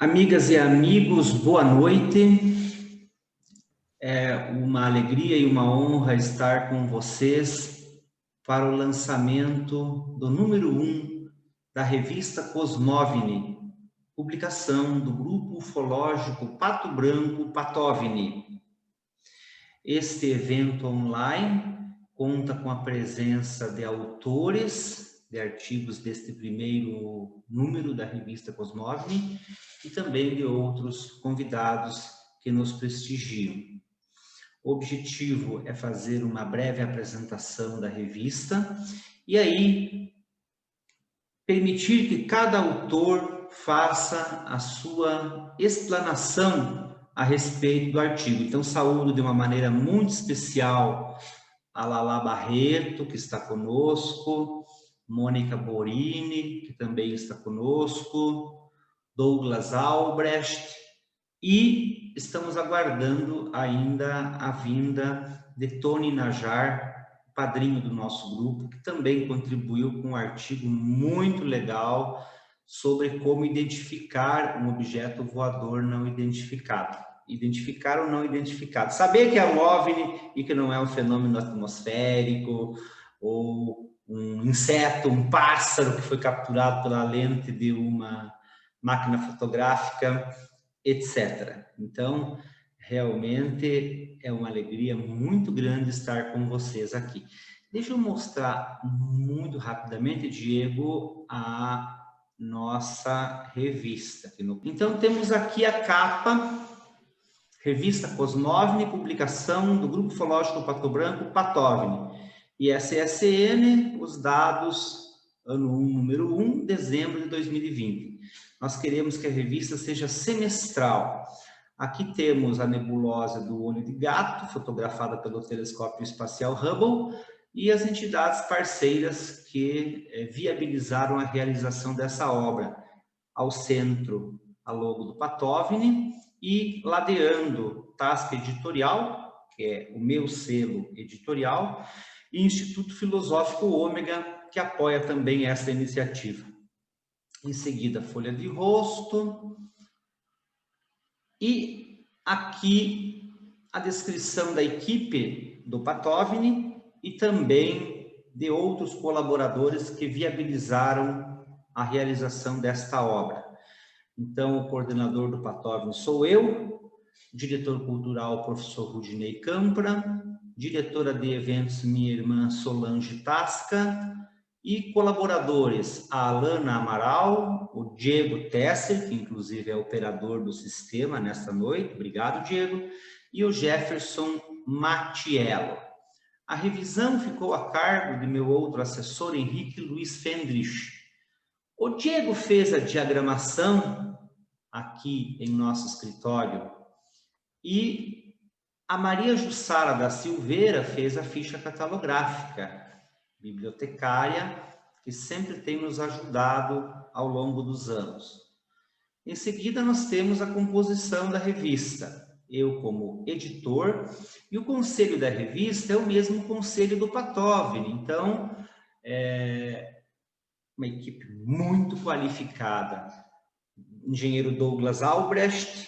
Amigas e amigos, boa noite. É uma alegria e uma honra estar com vocês para o lançamento do número 1 da revista Cosmovini, publicação do Grupo Ufológico Pato Branco Patovni. Este evento online conta com a presença de autores de artigos deste primeiro número da revista Cosmovini e também de outros convidados que nos prestigiam. O objetivo é fazer uma breve apresentação da revista e aí permitir que cada autor faça a sua explanação a respeito do artigo. Então, saúdo de uma maneira muito especial a Lala Barreto, que está conosco, Mônica Borini, que também está conosco, Douglas Albrecht, e estamos aguardando ainda a vinda de Tony Najar, padrinho do nosso grupo, que também contribuiu com um artigo muito legal sobre como identificar um objeto voador não identificado. Identificar ou não identificado. Saber que é um OVNI e que não é um fenômeno atmosférico, ou um inseto, um pássaro que foi capturado pela lente de uma máquina fotográfica, etc. Então, realmente é uma alegria muito grande estar com vocês aqui. Deixa eu mostrar muito rapidamente, Diego, a nossa revista. Então, temos aqui a capa, revista Cosmovini, publicação do Grupo Ufológico Pato Branco, Patovni. ISSN, os dados, ano 1, número 1, dezembro de 2020. Nós queremos que a revista seja semestral. Aqui temos a nebulosa do Olho de Gato, fotografada pelo telescópio espacial Hubble, e as entidades parceiras que viabilizaram a realização dessa obra. Ao centro, a logo do Patovni, e ladeando Tasca Editorial, que é o meu selo editorial, e Instituto Filosófico Ômega, que apoia também essa iniciativa. Em seguida, folha de rosto. E aqui a descrição da equipe do Patovni e também de outros colaboradores que viabilizaram a realização desta obra. Então, o coordenador do Patovni sou eu, diretor cultural, professor Rudinei Campra, diretora de eventos, minha irmã Solange Tasca, e colaboradores, a Alana Amaral, o Diego Tesser, que inclusive é operador do sistema nesta noite, obrigado, Diego, e o Jefferson Matiello. A revisão ficou a cargo de meu outro assessor, Henrique Luiz Fendrich. O Diego fez a diagramação aqui em nosso escritório e a Maria Jussara da Silveira fez a ficha catalográfica, bibliotecária, que sempre tem nos ajudado ao longo dos anos. Em seguida, nós temos a composição da revista. Eu como editor, e o conselho da revista é o mesmo conselho do Patovni. Então, é uma equipe muito qualificada. Engenheiro Douglas Albrecht,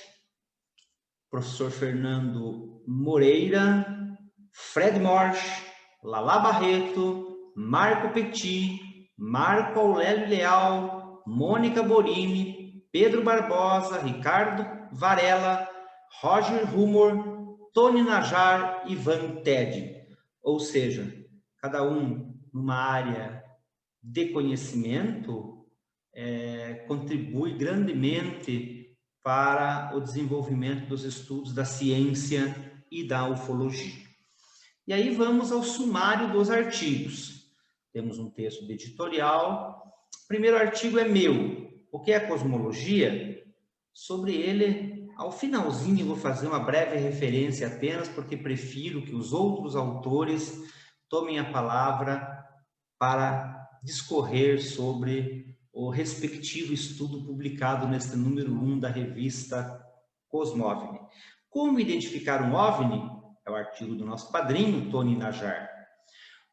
professor Fernando Moreira, Fred Morsch, Lala Barreto, Marco Petit, Marco Aurélio Leal, Mônica Borini, Pedro Barbosa, Ricardo Varela, Roger Rumor, Tony Najar e Van Ted. Ou seja, cada um numa área de conhecimento contribui grandemente para o desenvolvimento dos estudos da ciência e da ufologia. E aí vamos ao sumário dos artigos. Temos um texto de editorial. O primeiro artigo é meu. O que é cosmologia? Sobre ele, ao finalzinho, eu vou fazer uma breve referência apenas, porque prefiro que os outros autores tomem a palavra para discorrer sobre o respectivo estudo publicado neste número 1 da revista Cosmovini. Como identificar um OVNI? É o artigo do nosso padrinho, Tony Najar.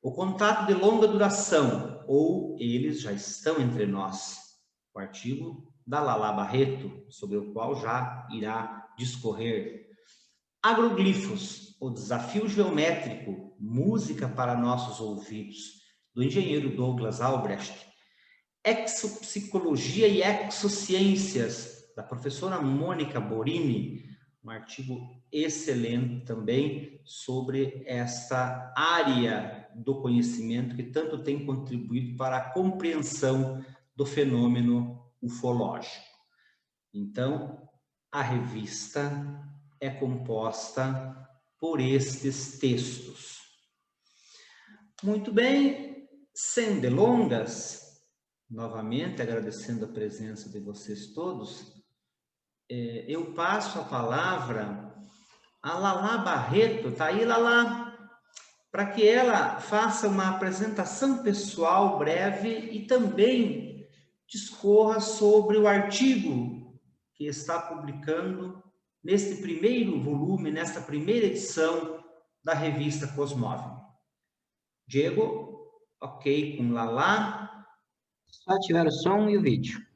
O contato de longa duração, ou eles já estão entre nós. O artigo da Lala Barreto, sobre o qual já irá discorrer. Agroglifos, o desafio geométrico, música para nossos ouvidos, do engenheiro Douglas Albrecht. Exopsicologia e exociências, da professora Mônica Borini, um artigo excelente também sobre essa área do conhecimento que tanto tem contribuído para a compreensão do fenômeno ufológico. Então, a revista é composta por estes textos. Muito bem, sem delongas, novamente agradecendo a presença de vocês todos, eu passo a palavra a Lala Barreto. Tá aí, Lala? Para que ela faça uma apresentação pessoal breve e também discorra sobre o artigo que está publicando neste primeiro volume, nesta primeira edição da revista Cosmóvel. Diego, ok com Lala? Só ativar o som e o vídeo.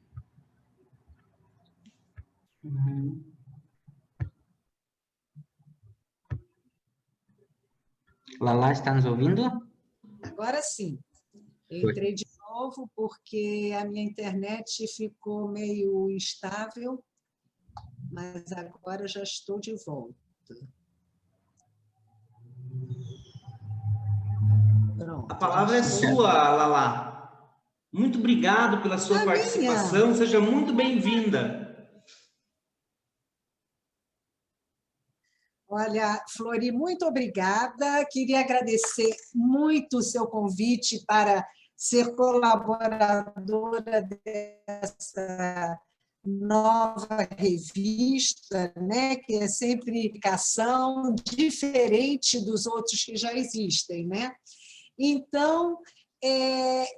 Lala, está nos ouvindo? Agora sim. Eu entrei de novo porque a minha internet ficou meio instável, mas agora já estou de volta. Pronto, a palavra é sua, Lala. Muito obrigado pela sua participação. Minha. Seja muito bem-vinda. Olha, Flori, muito obrigada. Queria agradecer muito o seu convite para ser colaboradora dessa nova revista, né, que é sempre publicação diferente dos outros que já existem, né? Então,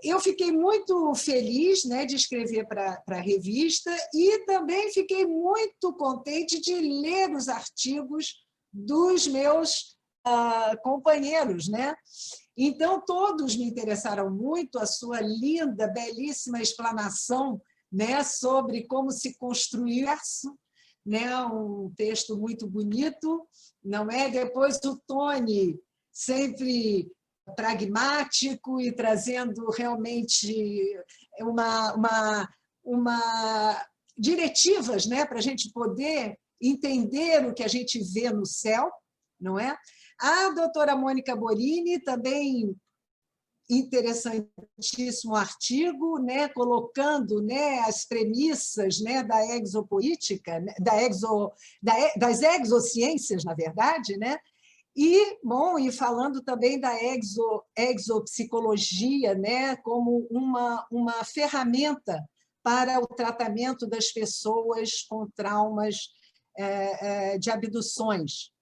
eu fiquei muito feliz, né, de escrever para a revista e também fiquei muito contente de ler os artigos dos meus companheiros, né? Então, todos me interessaram muito, a sua linda, belíssima explanação, né, sobre como se construir isso, né, um texto muito bonito, não é? Depois o Tony, sempre pragmático e trazendo realmente diretivas, né, para a gente poder entender o que a gente vê no céu, não é? A doutora Mônica Borini também interessantíssimo artigo, né, colocando, né, as premissas, né, da exopolítica, das exociências, na verdade, né? E, bom, e falando também da exopsicologia, né, como uma ferramenta para o tratamento das pessoas com traumas de abduções.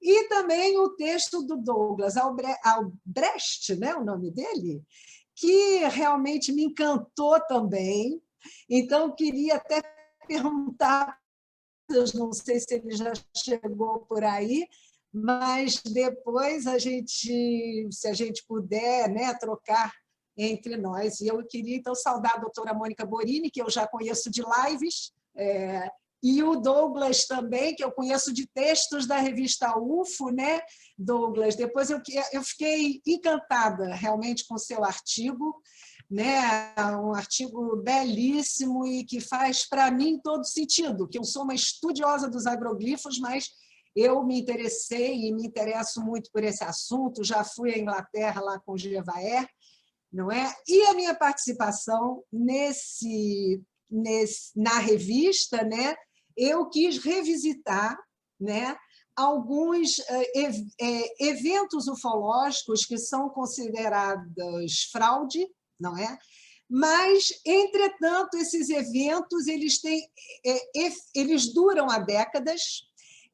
E também o texto do Douglas Albrecht, né, o nome dele, que realmente me encantou também. Então, queria até perguntar, eu não sei se ele já chegou por aí, mas depois se a gente puder, né, trocar entre nós. E eu queria, então, saudar a doutora Mônica Borini, que eu já conheço de lives, e o Douglas também, que eu conheço de textos da revista UFO, né, Douglas? Depois eu fiquei encantada realmente com o seu artigo, né, um artigo belíssimo e que faz, para mim, todo sentido, que eu sou uma estudiosa dos agroglifos, mas eu me interessei e me interesso muito por esse assunto, já fui à Inglaterra lá com o Gevaer, não é? E a minha participação na revista, né, eu quis revisitar, né, alguns eventos ufológicos que são considerados fraude, não é? Mas, entretanto, esses eventos eles duram há décadas.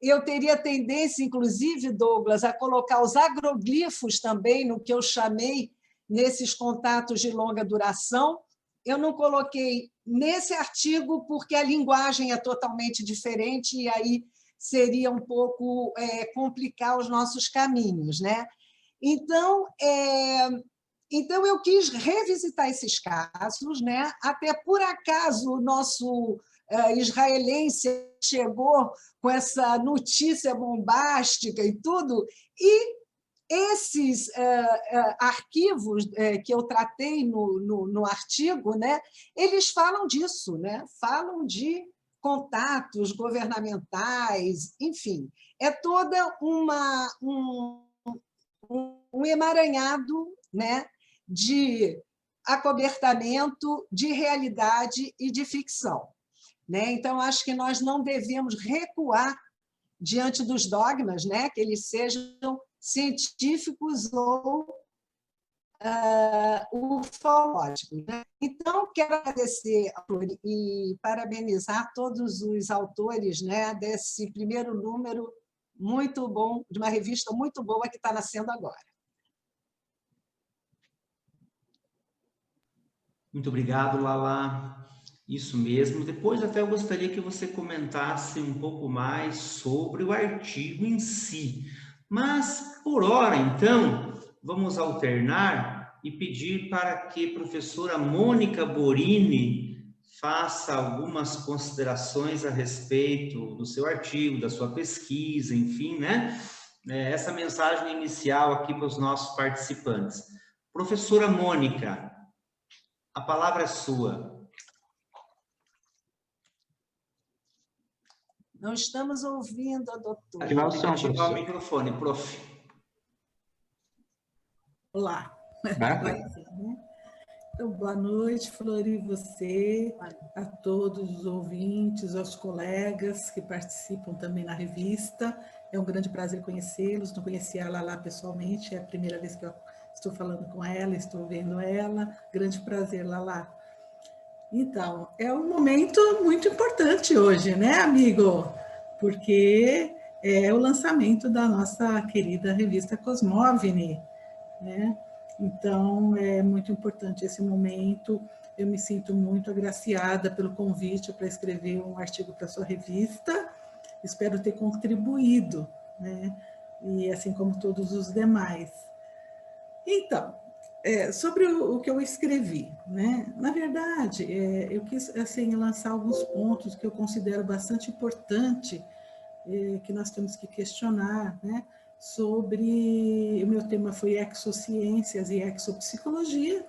Eu teria tendência, inclusive, Douglas, a colocar os agroglifos também no que eu chamei nesses contatos de longa duração. Eu não coloquei nesse artigo porque a linguagem é totalmente diferente e aí seria um pouco complicar os nossos caminhos, né? Então, Então, eu quis revisitar esses casos, né? Até por acaso o nosso israelense chegou com essa notícia bombástica e tudo, e esses arquivos que eu tratei no artigo, né? Eles falam disso, né? Falam de contatos governamentais, enfim, é toda um emaranhado, né, de acobertamento de realidade e de ficção, né? Então, acho que nós não devemos recuar diante dos dogmas, né, que eles sejam científicos ou ufológicos, né? Então, quero agradecer e parabenizar todos os autores, né, desse primeiro número muito bom, de uma revista muito boa que está nascendo agora. Muito obrigado, Lala. Isso mesmo. Depois até eu gostaria que você comentasse um pouco mais sobre o artigo em si. Mas, por hora, então, vamos alternar e pedir para que a professora Mônica Borini faça algumas considerações a respeito do seu artigo, da sua pesquisa, enfim, né? Essa mensagem inicial aqui para os nossos participantes. Professora Mônica, a palavra é sua. Não estamos ouvindo a doutora. Ativar o som, Ativar o professor. microfone, prof. Olá. Vai. Então, boa noite, Flor, e você, a todos os ouvintes, aos colegas que participam também na revista. É um grande prazer conhecê-los. Não conhecia a Lala pessoalmente, é a primeira vez que eu estou falando com ela, estou vendo ela. Grande prazer, Lala. Então, é um momento muito importante hoje, né, amigo? Porque é o lançamento da nossa querida revista Cosmovini, né? Então, é muito importante esse momento. Eu me sinto muito agraciada pelo convite para escrever um artigo para a sua revista. Espero ter contribuído, né? E assim como todos os demais. Então, sobre o que eu escrevi, né? Na verdade, eu quis assim, lançar alguns pontos que eu considero bastante importante, que nós temos que questionar, né? Sobre... O meu tema foi exociências e exopsicologia,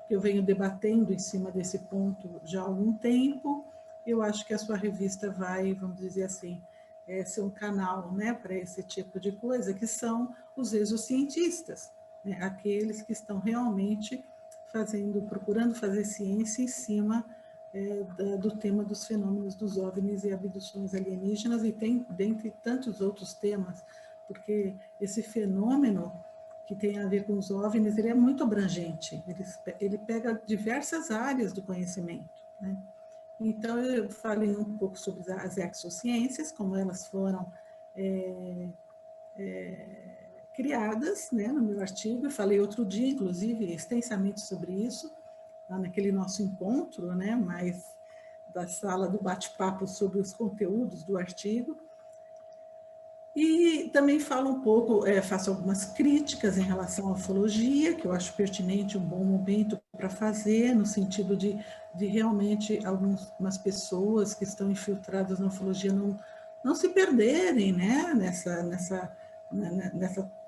que eu venho debatendo em cima desse ponto já há algum tempo. Eu acho que a sua revista vai, vamos dizer assim, ser um canal, né, para esse tipo de coisa, que são os exocientistas, né, aqueles que estão realmente procurando fazer ciência em cima do tema dos fenômenos dos OVNIs e abduções alienígenas, e tem, dentre tantos outros temas, porque esse fenômeno que tem a ver com os OVNIs, ele é muito abrangente, ele pega diversas áreas do conhecimento, né? Então, eu falei um pouco sobre as exociências, como elas foram criadas, né, no meu artigo, e falei outro dia, inclusive, extensamente sobre isso, lá naquele nosso encontro, né, mais da sala do bate-papo sobre os conteúdos do artigo. E também falo um pouco, faço algumas críticas em relação à ufologia, que eu acho pertinente, um bom momento para fazer, no sentido de realmente algumas pessoas que estão infiltradas na ufologia não se perderem, né, nessa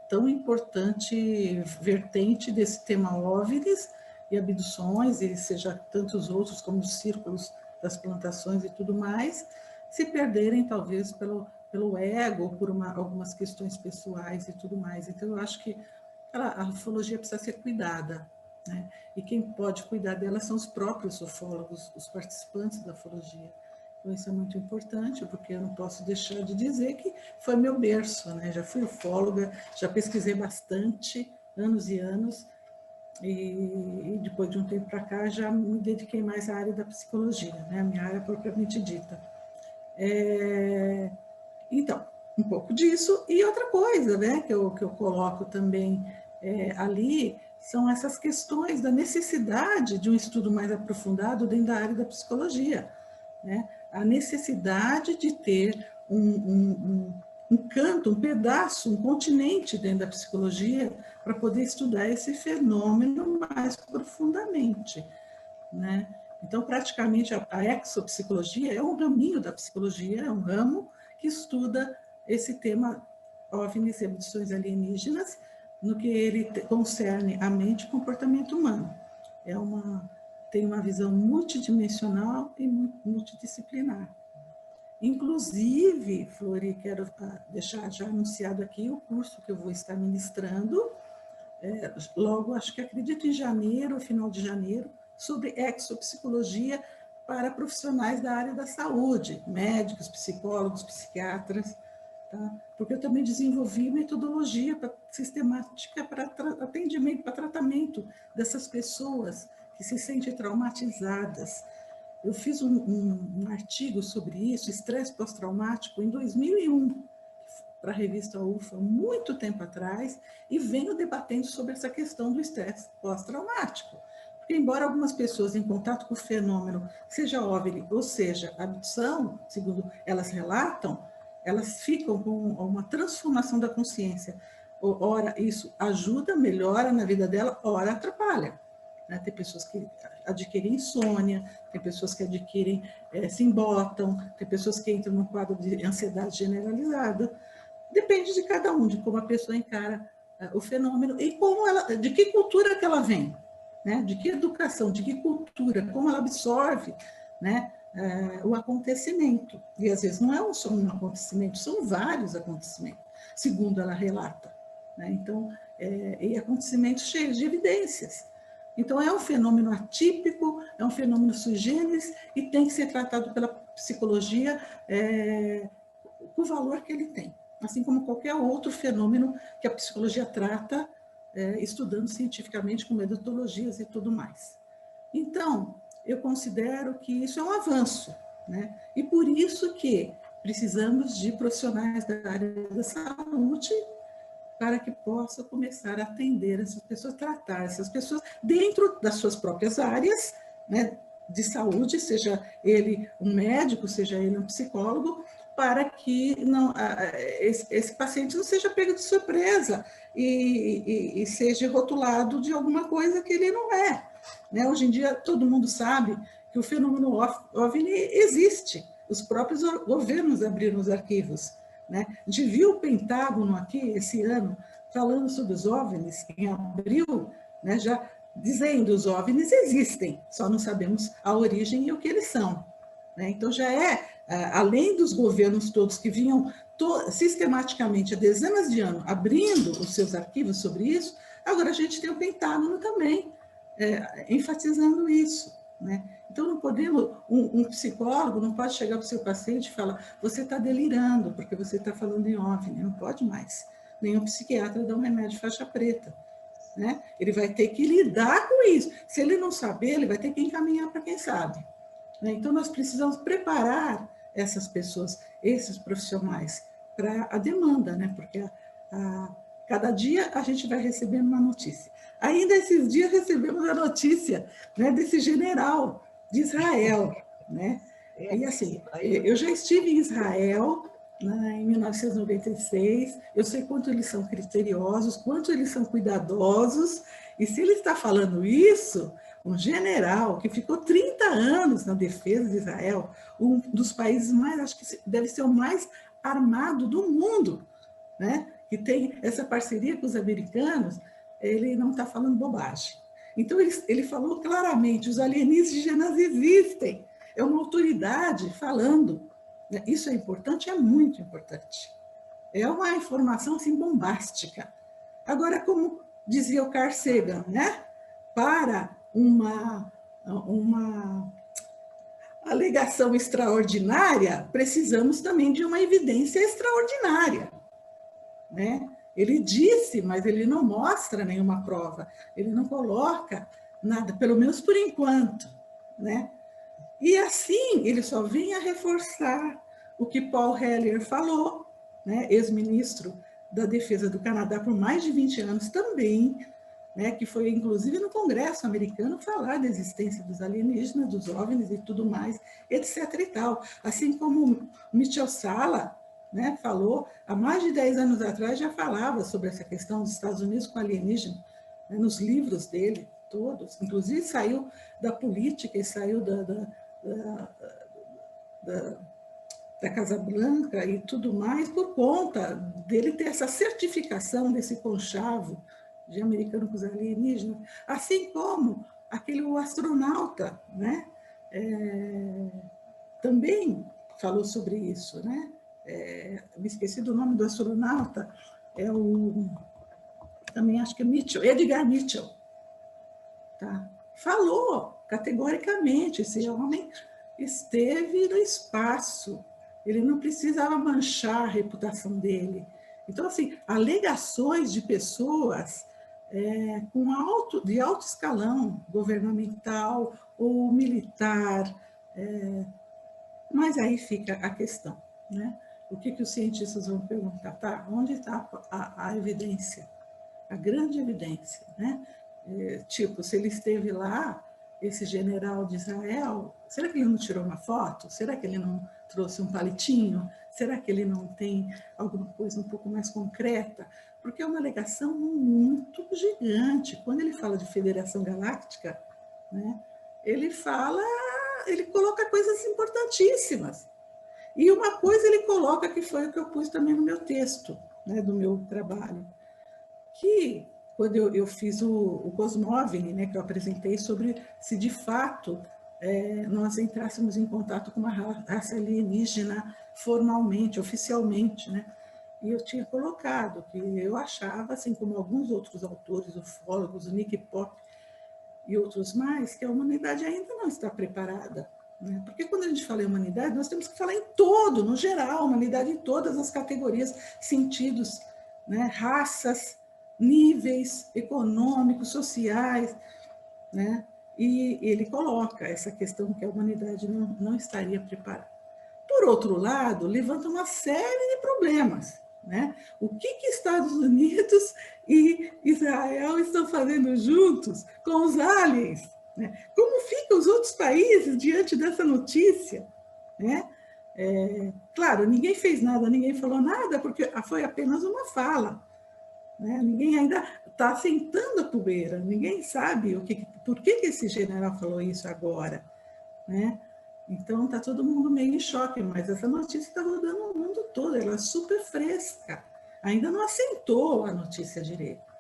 tão importante vertente desse tema OVNIs e abduções, e seja tantos outros como os círculos das plantações e tudo mais, se perderem talvez pelo ego, por algumas questões pessoais e tudo mais. Então, eu acho que a ufologia precisa ser cuidada, né? E quem pode cuidar dela são os próprios ufólogos, os participantes da ufologia. Então, isso é muito importante, porque eu não posso deixar de dizer que foi meu berço, né? Já fui ufóloga, já pesquisei bastante, anos e anos, e depois de um tempo para cá já me dediquei mais à área da psicologia, né? A minha área propriamente dita. Então, um pouco disso. E outra coisa, né, que eu coloco também ali, são essas questões da necessidade de um estudo mais aprofundado dentro da área da psicologia, né? A necessidade de ter canto, um pedaço, um continente dentro da psicologia para poder estudar esse fenômeno mais profundamente, né? Então, praticamente, a exopsicologia é um raminho da psicologia, é um ramo que estuda esse tema OVNIs e abduções alienígenas, no que ele concerne a mente e comportamento humano. Tem uma visão multidimensional e multidisciplinar. Inclusive, Flori, quero deixar já anunciado aqui o curso que eu vou estar ministrando, logo, acredito em janeiro, final de janeiro, sobre exopsicologia para profissionais da área da saúde, médicos, psicólogos, psiquiatras, tá? Porque eu também desenvolvi metodologia sistemática para atendimento, para tratamento dessas pessoas que se sentem traumatizadas. Eu fiz um artigo sobre isso, estresse pós-traumático, em 2001, para a revista UFA, muito tempo atrás, e venho debatendo sobre essa questão do estresse pós-traumático. Porque, embora algumas pessoas em contato com o fenômeno, seja OVNI ou seja abdução, segundo elas relatam, elas ficam com uma transformação da consciência. Ora, isso ajuda, melhora na vida dela, ora atrapalha. Né? Tem pessoas que adquirem insônia, tem pessoas que adquirem, se embotam, tem pessoas que entram num quadro de ansiedade generalizada. Depende de cada um, de como a pessoa encara o fenômeno e de que cultura que ela vem, né? De que educação, de que cultura, como ela absorve, né? O acontecimento. E às vezes não é só um acontecimento, são vários acontecimentos, segundo ela relata. Né? Então, e acontecimentos cheios de evidências. Então, é um fenômeno atípico, é um fenômeno sui generis e tem que ser tratado pela psicologia com o valor que ele tem. Assim como qualquer outro fenômeno que a psicologia trata, estudando cientificamente com metodologias e tudo mais. Então, eu considero que isso é um avanço, né? E por isso que precisamos de profissionais da área da saúde para que possa começar a atender essas pessoas, tratar essas pessoas dentro das suas próprias áreas, né, de saúde, seja ele um médico, seja ele um psicólogo, para que esse paciente não seja pego de surpresa e seja rotulado de alguma coisa que ele não é. Né? Hoje em dia, todo mundo sabe que o fenômeno OVNI existe. Os próprios governos abriram os arquivos. Né? A gente viu o Pentágono aqui, esse ano, falando sobre os OVNIs, em abril, né, já dizendo que os OVNIs existem, só não sabemos a origem e o que eles são. Né? Então, já além dos governos todos que vinham sistematicamente há dezenas de anos abrindo os seus arquivos sobre isso, agora a gente tem o Pentágono também enfatizando isso. Né? Então, não podemos, um psicólogo não pode chegar para o seu paciente e falar: você está delirando, porque você está falando em OVNI, não pode mais. Nenhum psiquiatra dá um remédio faixa preta. Né? Ele vai ter que lidar com isso. Se ele não saber, ele vai ter que encaminhar para quem sabe. Né? Então, nós precisamos preparar essas pessoas, esses profissionais, para a demanda, né? Porque cada dia a gente vai recebendo uma notícia. Ainda esses dias recebemos a notícia, né, desse general de Israel. Né? E assim, eu já estive em Israel, né, em 1996, eu sei quanto eles são criteriosos, quanto eles são cuidadosos, e se ele está falando isso, um general que ficou 30 anos na defesa de Israel, um dos países mais, acho que deve ser o mais armado do mundo, né, que tem essa parceria com os americanos, ele não está falando bobagem. Então, ele falou claramente: os alienígenas existem, é uma autoridade falando. Isso é importante, é muito importante. É uma informação assim, bombástica. Agora, como dizia o Carl Sagan, né? Para uma alegação extraordinária, precisamos também de uma evidência extraordinária. Né? Ele disse, mas ele não mostra nenhuma prova, ele não coloca nada, pelo menos por enquanto. Né? E assim, ele só vem a reforçar o que Paul Hellyer falou, né? Ex-ministro da Defesa do Canadá por mais de 20 anos também, né? Que foi, inclusive, no Congresso americano falar da existência dos alienígenas, dos OVNIs e tudo mais, etc. e tal. Assim como Mitchell Sala, né, falou, há mais de 10 anos atrás já falava sobre essa questão dos Estados Unidos com alienígena, né, nos livros dele, todos, inclusive saiu da política e saiu da Casa Branca e tudo mais, por conta dele ter essa certificação desse conchavo de americano com os alienígenas, assim como aquele astronauta, né? Também falou sobre isso, né? Me esqueci do nome do astronauta, também acho que é Mitchell, Edgar Mitchell, tá? Falou categoricamente, esse homem esteve no espaço, ele não precisava manchar a reputação dele. Então, assim, alegações de pessoas de alto escalão, governamental ou militar, mas aí fica a questão, né? O que os cientistas vão perguntar? Tá, onde está a evidência? A grande evidência, né? Tipo, se ele esteve lá, esse general de Israel, será que ele não tirou uma foto? Será que ele não trouxe um palitinho? Será que ele não tem alguma coisa um pouco mais concreta? Porque é uma alegação muito gigante. Quando ele fala de Federação Galáctica, né, ele coloca coisas importantíssimas. E uma coisa ele coloca, que foi o que eu pus também no meu texto, né, do meu trabalho, que quando eu fiz o Cosmovini, né, que eu apresentei sobre se de fato nós entrássemos em contato com uma raça alienígena formalmente, oficialmente, né? E eu tinha colocado que eu achava, assim como alguns outros autores, ufólogos, o Nick Pop e outros mais, que a humanidade ainda não está preparada, né? Porque quando a gente fala em humanidade, nós temos que falar em todo, no geral, humanidade em todas as categorias, sentidos, né? Raças, níveis econômicos, sociais, né? E ele coloca essa questão que a humanidade não estaria preparada. Por outro lado, levanta uma série de problemas, né? O que Estados Unidos e Israel estão fazendo juntos com os aliens? Né? Como ficam os outros países diante dessa notícia? Né? Claro, ninguém fez nada, ninguém falou nada, porque foi apenas uma fala. Né? Ninguém ainda está assentando a poeira, ninguém sabe por que esse general falou isso agora. Né? Então, está todo mundo meio em choque, mas essa notícia está rodando o mundo todo, ela é super fresca, ainda não assentou a notícia direito.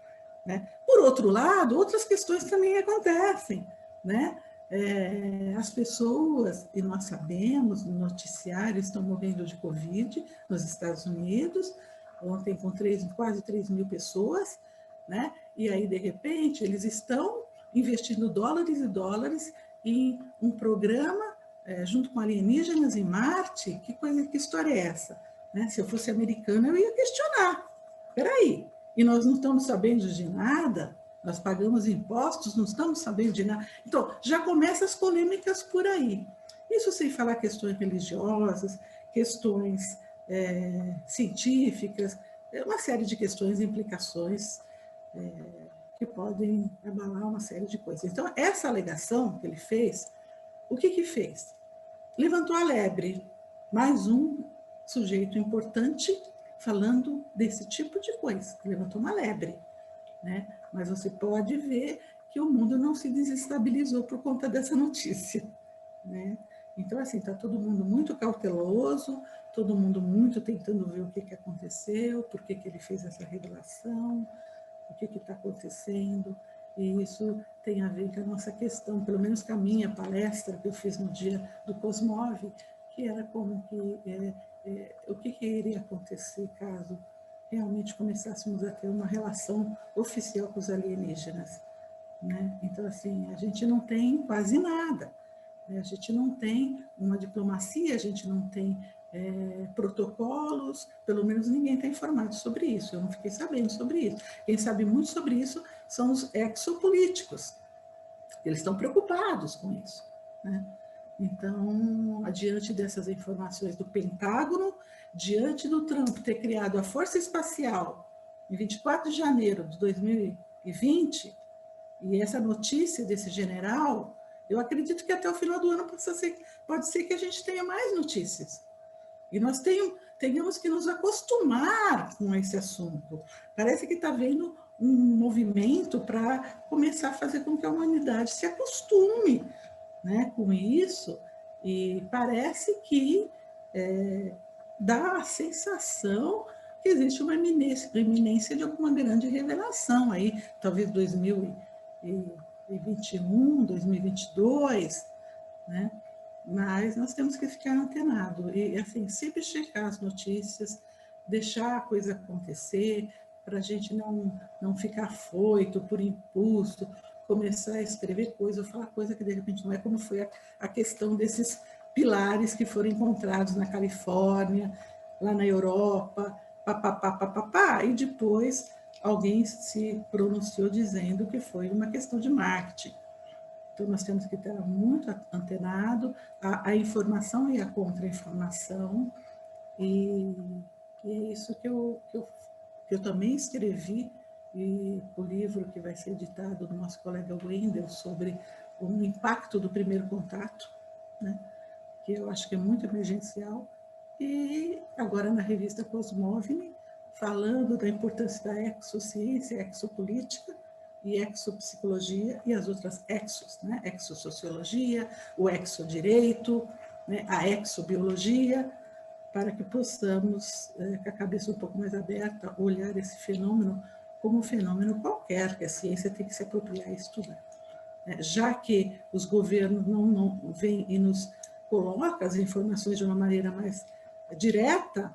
Né? Por outro lado, outras questões também acontecem. Né? As pessoas, e nós sabemos, no noticiário, estão morrendo de Covid nos Estados Unidos, ontem com quase 3 mil pessoas, né? E aí, de repente, eles estão investindo dólares e dólares em um programa junto com alienígenas em Marte. Que história é essa? Né? Se eu fosse americana, eu ia questionar. Espera aí, e nós não estamos sabendo de nada? Nós pagamos impostos, não estamos sabendo de nada? Então, já começam as polêmicas por aí. Isso sem falar questões religiosas, questões científicas, uma série de questões e implicações que podem abalar uma série de coisas. Então, essa alegação que ele fez, o que fez? Levantou a lebre, mais um sujeito importante falando desse tipo de coisa, levantou uma lebre. Né? Mas você pode ver que o mundo não se desestabilizou por conta dessa notícia. Né? Então, assim, está todo mundo muito cauteloso, todo mundo muito tentando ver o que aconteceu, por que ele fez essa revelação, o que está acontecendo, e isso tem a ver com a nossa questão, pelo menos com a minha palestra que eu fiz no dia do Cosmov, que era como que o que iria acontecer caso realmente começássemos a ter uma relação oficial com os alienígenas. Né? Então, assim, a gente não tem quase nada. A gente não tem uma diplomacia, a gente não tem protocolos, pelo menos ninguém está informado sobre isso, eu não fiquei sabendo sobre isso. Quem sabe muito sobre isso são os exopolíticos, eles estão preocupados com isso. Né? Então, adiante dessas informações do Pentágono, diante do Trump ter criado a Força Espacial em 24 de janeiro de 2020, e essa notícia desse general, eu acredito que até o final do ano pode ser que a gente tenha mais notícias. E nós tenhamos que nos acostumar com esse assunto. Parece que está havendo um movimento para começar a fazer com que a humanidade se acostume, né, com isso, e parece que dá a sensação que existe uma iminência de alguma grande revelação aí, talvez 2021, 2022, né? Mas nós temos que ficar antenado e, assim, sempre checar as notícias, deixar a coisa acontecer, para a gente não ficar afoito por impulso, começar a escrever coisa, ou falar coisa que de repente não é, como foi a questão desses pilares que foram encontrados na Califórnia, lá na Europa, papapá, e depois alguém se pronunciou dizendo que foi uma questão de marketing. Então, nós temos que estar muito antenado à informação e à contra-informação, e é isso que eu também escrevi, e o livro que vai ser editado do nosso colega Wendel sobre o impacto do primeiro contato, né, que eu acho que é muito emergencial, e agora na revista Cosmovini, falando da importância da exociência, exopolítica e exopsicologia e as outras exos, né, exosociologia, o exodireito, né, a exobiologia, para que possamos, com a cabeça um pouco mais aberta, olhar esse fenômeno como um fenômeno qualquer, que a ciência tem que se apropriar e estudar. Já que os governos não vêm e nos colocam as informações de uma maneira mais direta,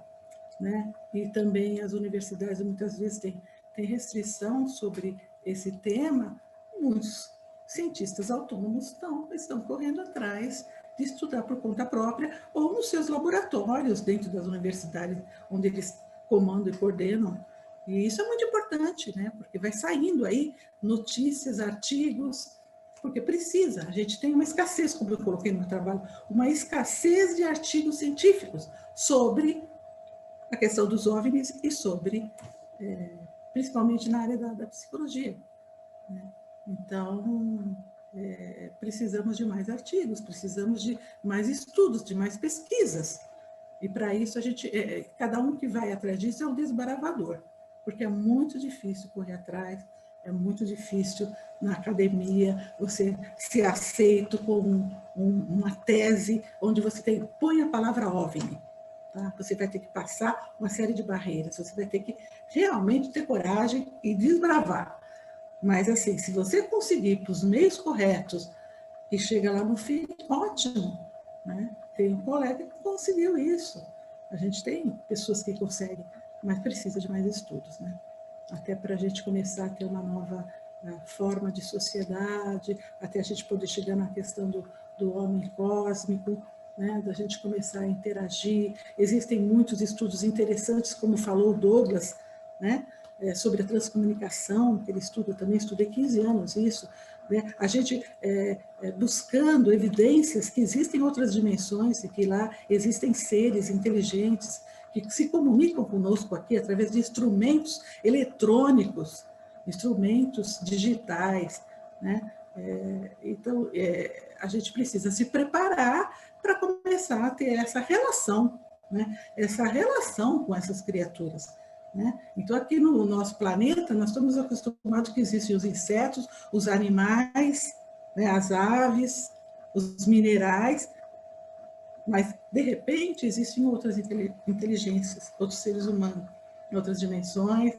né? E também as universidades muitas vezes têm restrição sobre esse tema, muitos cientistas autônomos estão correndo atrás de estudar por conta própria ou nos seus laboratórios dentro das universidades, onde eles comandam e coordenam. E isso é muito importante, né? Porque vai saindo aí notícias, artigos, porque precisa. A gente tem uma escassez, como eu coloquei no meu trabalho, uma escassez de artigos científicos sobre a questão dos OVNIs e sobre, principalmente na área da psicologia, né? Então, precisamos de mais artigos, precisamos de mais estudos, de mais pesquisas. E para isso, cada um que vai atrás disso é um desbravador, porque é muito difícil correr atrás, é muito difícil na academia você ser aceito com uma tese onde você põe a palavra OVNI. Tá? Você vai ter que passar uma série de barreiras, você vai ter que realmente ter coragem e desbravar. Mas, assim, se você conseguir para os meios corretos e chega lá no fim, ótimo, né? Tem um colega que conseguiu isso. A gente tem pessoas que conseguem, mas precisa de mais estudos, né? Até para a gente começar a ter uma nova forma de sociedade, até a gente poder chegar na questão do homem cósmico, né? Da gente começar a interagir. Existem muitos estudos interessantes, como falou o Douglas, né? Sobre a transcomunicação, que ele estuda, também estudei 15 anos isso, né? A gente buscando evidências que existem outras dimensões e que lá existem seres inteligentes que se comunicam conosco aqui através de instrumentos eletrônicos, instrumentos digitais, né? Então, a gente precisa se preparar para começar a ter essa relação, né? Essa relação com essas criaturas, né? Então, aqui no nosso planeta, nós estamos acostumados que existem os insetos, os animais, né, as aves, os minerais, mas, de repente, existem outras inteligências, outros seres humanos, em outras dimensões,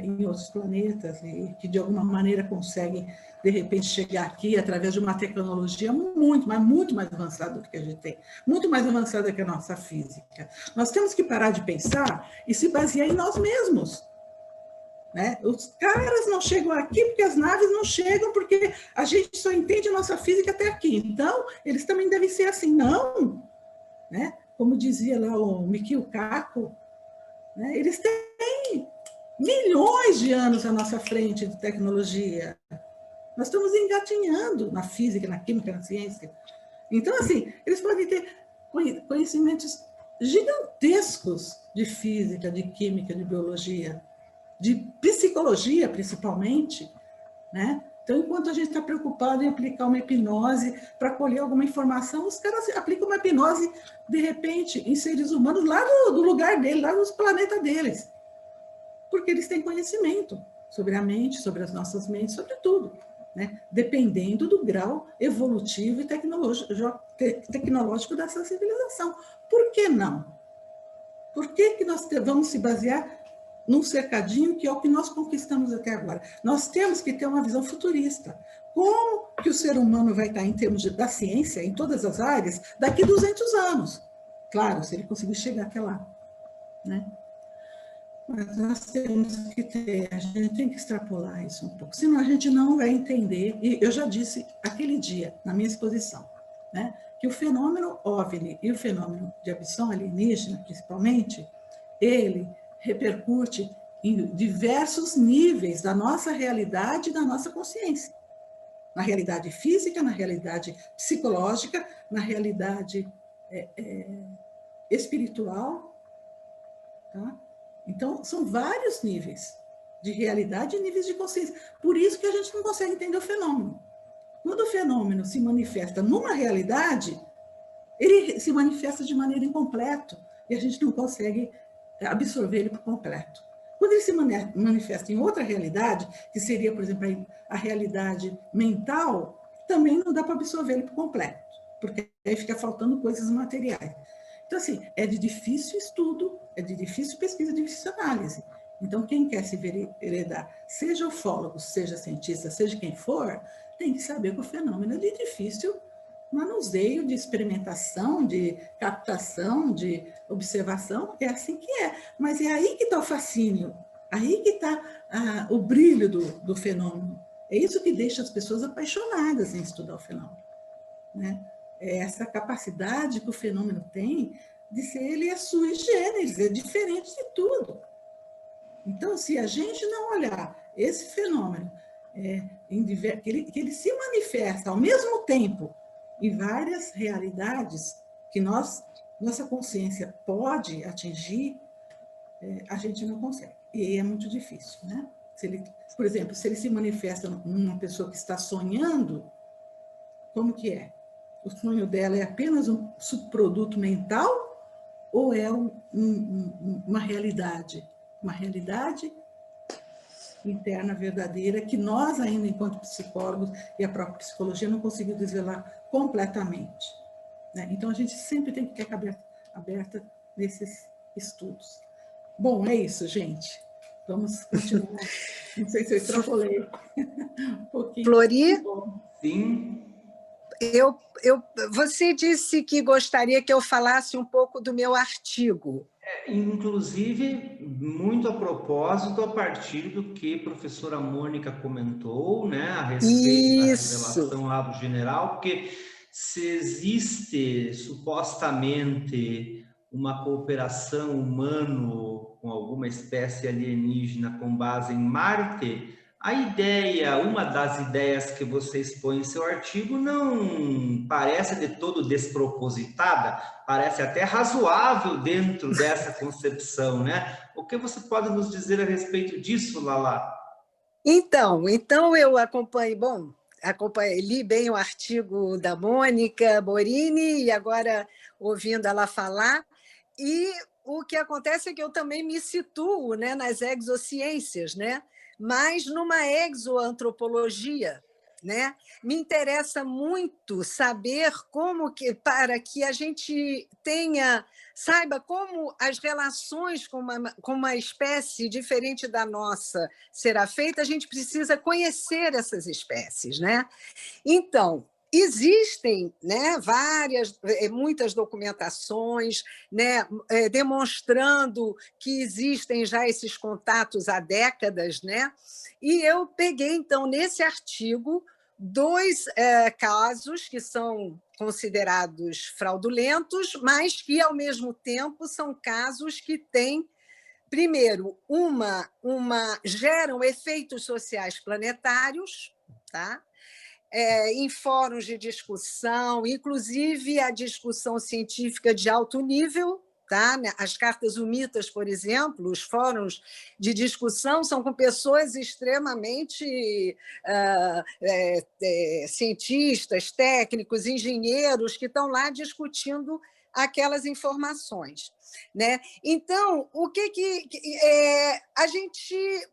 em outros planetas, e que, de alguma maneira, conseguem, de repente, chegar aqui através de uma tecnologia muito mais avançada do que a gente tem, muito mais avançada que a nossa física. Nós temos que parar de pensar e se basear em nós mesmos, né? Os caras não chegam aqui porque as naves não chegam, porque a gente só entende a nossa física até aqui. Então, eles também devem ser assim. Não, né? Como dizia lá o Mikio Kaku, né? Eles têm milhões de anos à nossa frente de tecnologia. Nós estamos engatinhando na física, na química, na ciência. Então, assim, eles podem ter conhecimentos gigantescos de física, de química, de biologia, de psicologia, principalmente, né? Então, enquanto a gente está preocupado em aplicar uma hipnose para colher alguma informação, os caras aplicam uma hipnose, de repente, em seres humanos, lá do lugar deles, lá no planeta deles. Porque eles têm conhecimento sobre a mente, sobre as nossas mentes, sobre tudo, né? Dependendo do grau evolutivo e tecnológico dessa civilização. Por que não? Por que nós vamos se basear num cercadinho que é o que nós conquistamos até agora? Nós temos que ter uma visão futurista. Como que o ser humano vai estar em termos da ciência, em todas as áreas, daqui a 200 anos? Claro, se ele conseguir chegar até lá, né? Mas nós temos que ter, a gente tem que extrapolar isso um pouco, senão a gente não vai entender, e eu já disse aquele dia, na minha exposição, né, que o fenômeno OVNI e o fenômeno de abdução alienígena, principalmente, ele repercute em diversos níveis da nossa realidade e da nossa consciência. Na realidade física, na realidade psicológica, na realidade espiritual, tá? Então, são vários níveis de realidade e níveis de consciência. Por isso que a gente não consegue entender o fenômeno. Quando o fenômeno se manifesta numa realidade, ele se manifesta de maneira incompleta e a gente não consegue absorver ele por completo. Quando ele se manifesta em outra realidade, que seria, por exemplo, a realidade mental, também não dá para absorver ele por completo, porque aí fica faltando coisas materiais. Então, assim, é de difícil estudo, é de difícil pesquisa, de difícil análise. Então, quem quer se veredar, seja ufólogo, seja cientista, seja quem for, tem que saber que o fenômeno é de difícil manuseio, de experimentação, de captação, de observação, é assim que é. Mas é aí que está o fascínio, aí que está o brilho do fenômeno. É isso que deixa as pessoas apaixonadas em estudar o fenômeno, né? É essa capacidade que o fenômeno tem de ser, ele é sui generis, é diferente de tudo. Então, se a gente não olhar esse fenômeno, que ele se manifesta ao mesmo tempo em várias realidades que nossa consciência pode atingir, a gente não consegue. E é muito difícil, né? Por exemplo, se ele se manifesta numa pessoa que está sonhando, como que é? O sonho dela é apenas um subproduto mental ou é uma realidade? Uma realidade interna verdadeira que nós ainda, enquanto psicólogos e a própria psicologia, não conseguimos desvelar completamente, né? Então, a gente sempre tem que ter a cabeça aberta nesses estudos. Bom, é isso, gente. Vamos continuar. Não sei se eu extrapolei um pouquinho. Flori? Sim. Você disse que gostaria que eu falasse um pouco do meu artigo. Inclusive, muito a propósito, a partir do que a professora Mônica comentou, né, a respeito da revelação abo general, porque se existe supostamente uma cooperação humano com alguma espécie alienígena com base em Marte, a ideia, uma das ideias que você expõe em seu artigo não parece de todo despropositada, parece até razoável dentro dessa concepção, né? O que você pode nos dizer a respeito disso, Lala? Então eu li bem o artigo da Mônica Borini e agora ouvindo ela falar, e o que acontece é que eu também me situo, né, nas exociências, né? Mas numa exoantropologia, né? Me interessa muito saber para que a gente saiba como as relações com uma espécie diferente da nossa será feita, a gente precisa conhecer essas espécies, né? Então, existem, né, muitas documentações, né, demonstrando que existem já esses contatos há décadas, né? E eu peguei, então, nesse artigo, 2 casos que são considerados fraudulentos, mas que, ao mesmo tempo, são casos que têm, primeiro, geram efeitos sociais planetários, tá? Em fóruns de discussão, inclusive a discussão científica de alto nível, tá? As cartas humitas, por exemplo, os fóruns de discussão são com pessoas extremamente cientistas, técnicos, engenheiros que estão lá discutindo aquelas informações, né? Então, o que a gente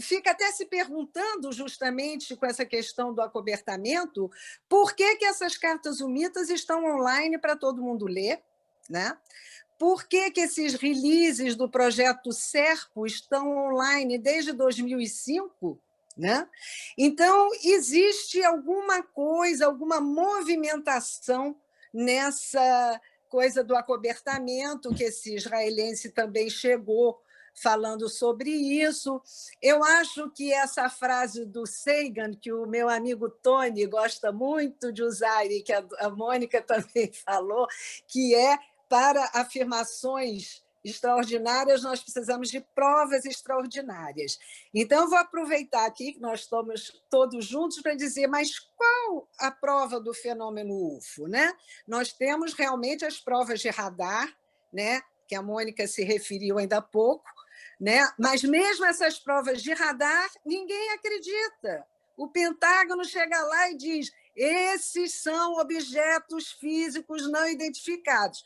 fica até se perguntando, justamente com essa questão do acobertamento, por que essas cartas humitas estão online para todo mundo ler, né? Por que esses releases do projeto Serpo estão online desde 2005? Né? Então, existe alguma coisa, alguma movimentação nessa coisa do acobertamento, que esse israelense também chegou falando sobre isso. Eu acho que essa frase do Sagan, que o meu amigo Tony gosta muito de usar, e que a Mônica também falou, que é: para afirmações extraordinárias, nós precisamos de provas extraordinárias. Então, eu vou aproveitar aqui que nós estamos todos juntos para dizer, mas qual a prova do fenômeno UFO? Né? Nós temos realmente as provas de radar, né? Que a Mônica se referiu ainda há pouco, né? Mas mesmo essas provas de radar, ninguém acredita. O Pentágono chega lá e diz: esses são objetos físicos não identificados.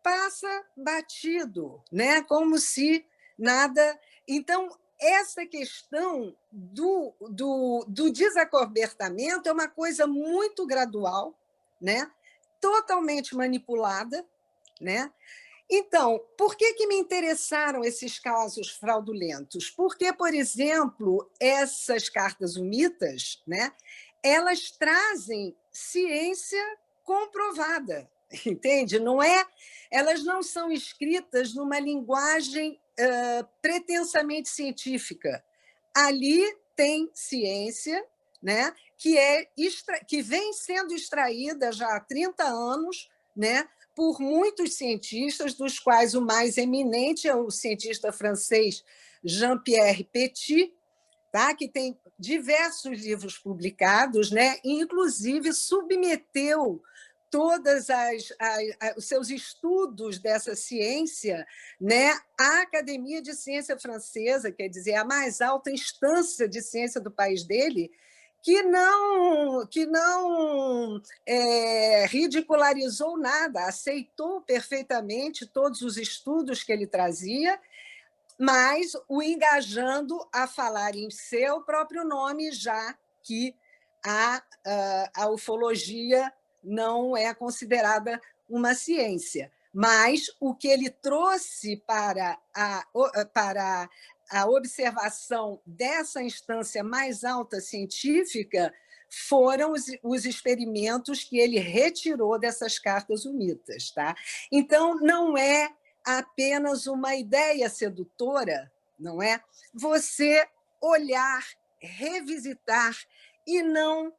Passa batido, né? Como se nada... Então, essa questão do desacobertamento é uma coisa muito gradual, né? Totalmente manipulada, né? Então, por que me interessaram esses casos fraudulentos? Porque, por exemplo, essas cartas humitas, né, elas trazem ciência comprovada, entende? Elas não são escritas numa linguagem pretensamente científica. Ali tem ciência, né, que vem sendo extraída já há 30 anos, né, por muitos cientistas, dos quais o mais eminente é o cientista francês Jean-Pierre Petit, tá? Que tem diversos livros publicados, né? E, inclusive, submeteu todos os seus estudos dessa ciência, né, à Academia de Ciência Francesa, quer dizer, a mais alta instância de ciência do país dele, que não ridicularizou nada, aceitou perfeitamente todos os estudos que ele trazia, mas o engajando a falar em seu próprio nome, já que a ufologia não é considerada uma ciência. Mas o que ele trouxe para a observação dessa instância mais alta científica foram os experimentos que ele retirou dessas cartas humitas. Tá? Então, não é apenas uma ideia sedutora, não é? Você olhar, revisitar e não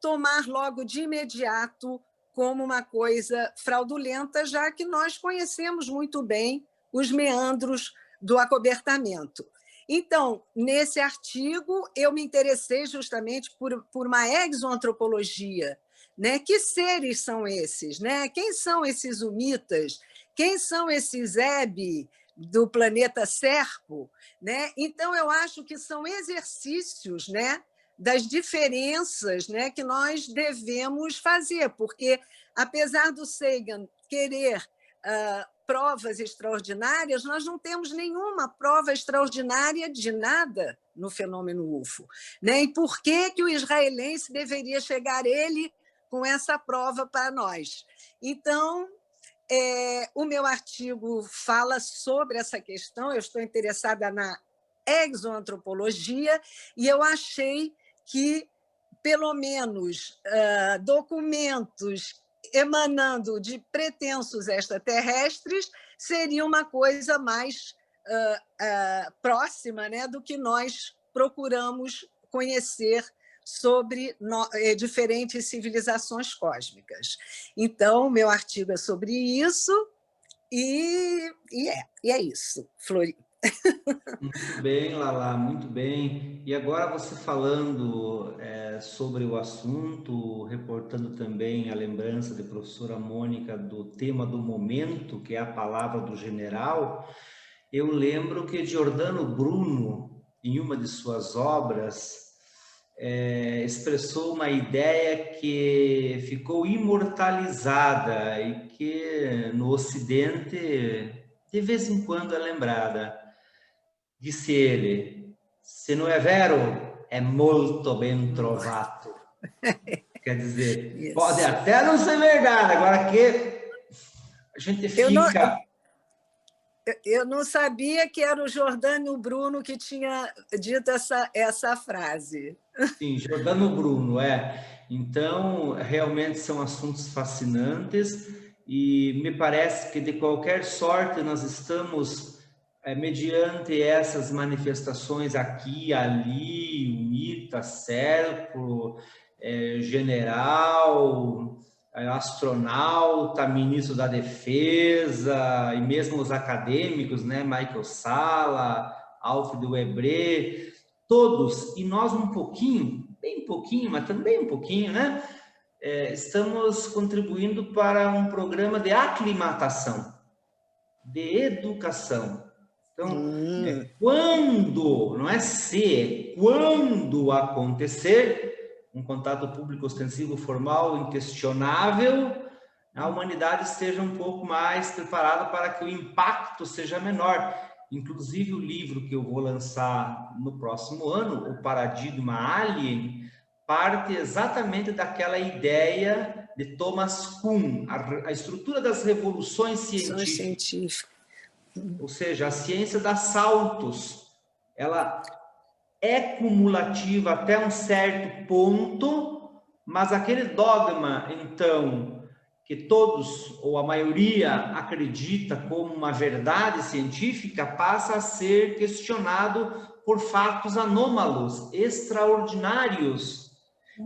tomar logo de imediato como uma coisa fraudulenta, já que nós conhecemos muito bem os meandros do acobertamento. Então, nesse artigo, eu me interessei justamente por uma exoantropologia, né? Que seres são esses? Né? Quem são esses humitas? Quem são esses Hebe do planeta Serpo? Né? Então, eu acho que são exercícios, né, das diferenças, né, que nós devemos fazer, porque, apesar do Sagan querer provas extraordinárias, nós não temos nenhuma prova extraordinária de nada no fenômeno UFO. Né? E por que o israelense deveria chegar ele com essa prova para nós? Então, o meu artigo fala sobre essa questão, eu estou interessada na exoantropologia, e eu achei que, pelo menos, documentos emanando de pretensos extraterrestres seria uma coisa mais próxima, né, do que nós procuramos conhecer sobre diferentes civilizações cósmicas. Então, meu artigo é sobre isso, e é isso, Muito bem, Lala, muito bem. E agora você falando sobre o assunto, reportando também a lembrança de professora Mônica do tema do momento, que é a palavra do general, eu lembro que Giordano Bruno, em uma de suas obras, expressou uma ideia que ficou imortalizada e que no Ocidente de vez em quando é lembrada. Disse ele: se não é vero, é molto ben trovato. Quer dizer, pode até não ser verdade, agora que a gente fica... Eu não sabia que era o Giordano Bruno que tinha dito essa frase. Sim, Giordano Bruno, Então, realmente são assuntos fascinantes e me parece que, de qualquer sorte, nós estamos, mediante essas manifestações aqui, ali, UNITA, Serco, general, astronauta, ministro da Defesa, e mesmo os acadêmicos, né, Michael Salla, Alfred Webre, todos, e nós um pouquinho, bem pouquinho, mas também um pouquinho, né? Estamos contribuindo para um programa de aclimatação, de educação. Então, quando, não é se, quando acontecer um contato público ostensivo formal inquestionável, a humanidade esteja um pouco mais preparada para que o impacto seja menor. Inclusive, o livro que eu vou lançar no próximo ano, O Paradigma Alien, parte exatamente daquela ideia de Thomas Kuhn, a estrutura das revoluções científicas. Ou seja, a ciência dá saltos. Ela é cumulativa até um certo ponto, mas aquele dogma, então, que todos, ou a maioria, acredita como uma verdade científica, passa a ser questionado por fatos anômalos, extraordinários,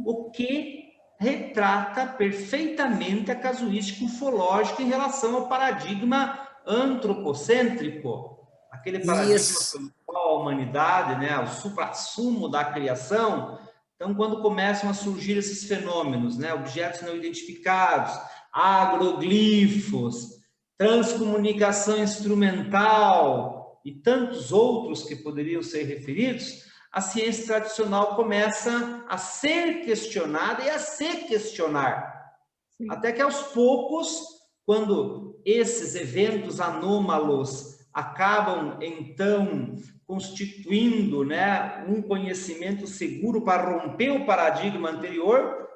o que retrata perfeitamente a casuística ufológica em relação ao paradigma antropocêntrico, aquele paradigma pelo qual a humanidade, né, o suprassumo da criação. Então, quando começam a surgir esses fenômenos, né, objetos não identificados, agroglifos, transcomunicação instrumental e tantos outros que poderiam ser referidos, a ciência tradicional começa a ser questionada e a se questionar. Sim. Até que, aos poucos, quando esses eventos anômalos acabam, então, constituindo, né, um conhecimento seguro para romper o paradigma anterior,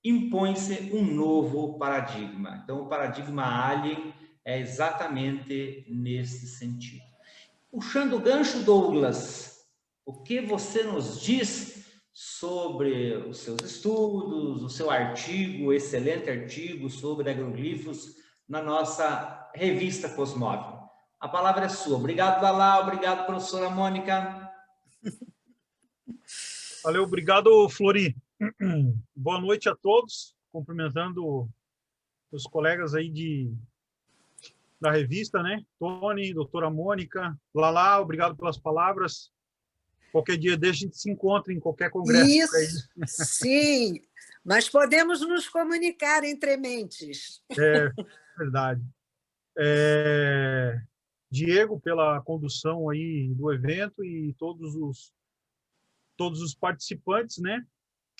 impõe-se um novo paradigma. Então, o paradigma alien é exatamente nesse sentido. Puxando o gancho, Douglas, o que você nos diz sobre os seus estudos, o seu artigo, excelente artigo sobre agroglifos na nossa revista Cosmóvel? A palavra é sua. Obrigado, Lala. Obrigado, professora Mônica. Valeu, obrigado, Flori. Boa noite a todos. Cumprimentando os colegas aí da revista, né? Tony, doutora Mônica, Lala, obrigado pelas palavras. Qualquer dia deixa a gente se encontra em qualquer congresso. Isso, sim. Mas podemos nos comunicar entre mentes. É, verdade. Diego, pela condução aí do evento e todos os participantes, né,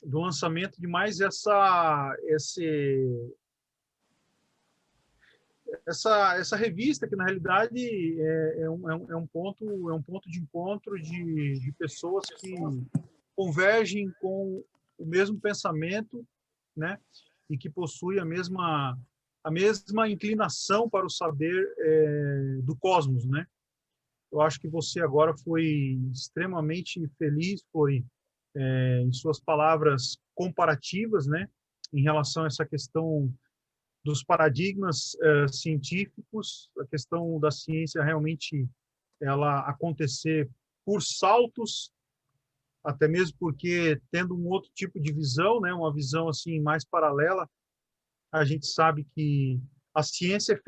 do lançamento de mais essa revista, que na realidade é um ponto de encontro de pessoas que convergem com o mesmo pensamento, né, e que possuem a mesma inclinação para o saber do cosmos, né? Eu acho que você agora foi extremamente feliz, em suas palavras comparativas, né, em relação a essa questão dos paradigmas científicos, a questão da ciência realmente ela acontecer por saltos, até mesmo porque tendo um outro tipo de visão, né, uma visão assim mais paralela, a gente sabe que a ciência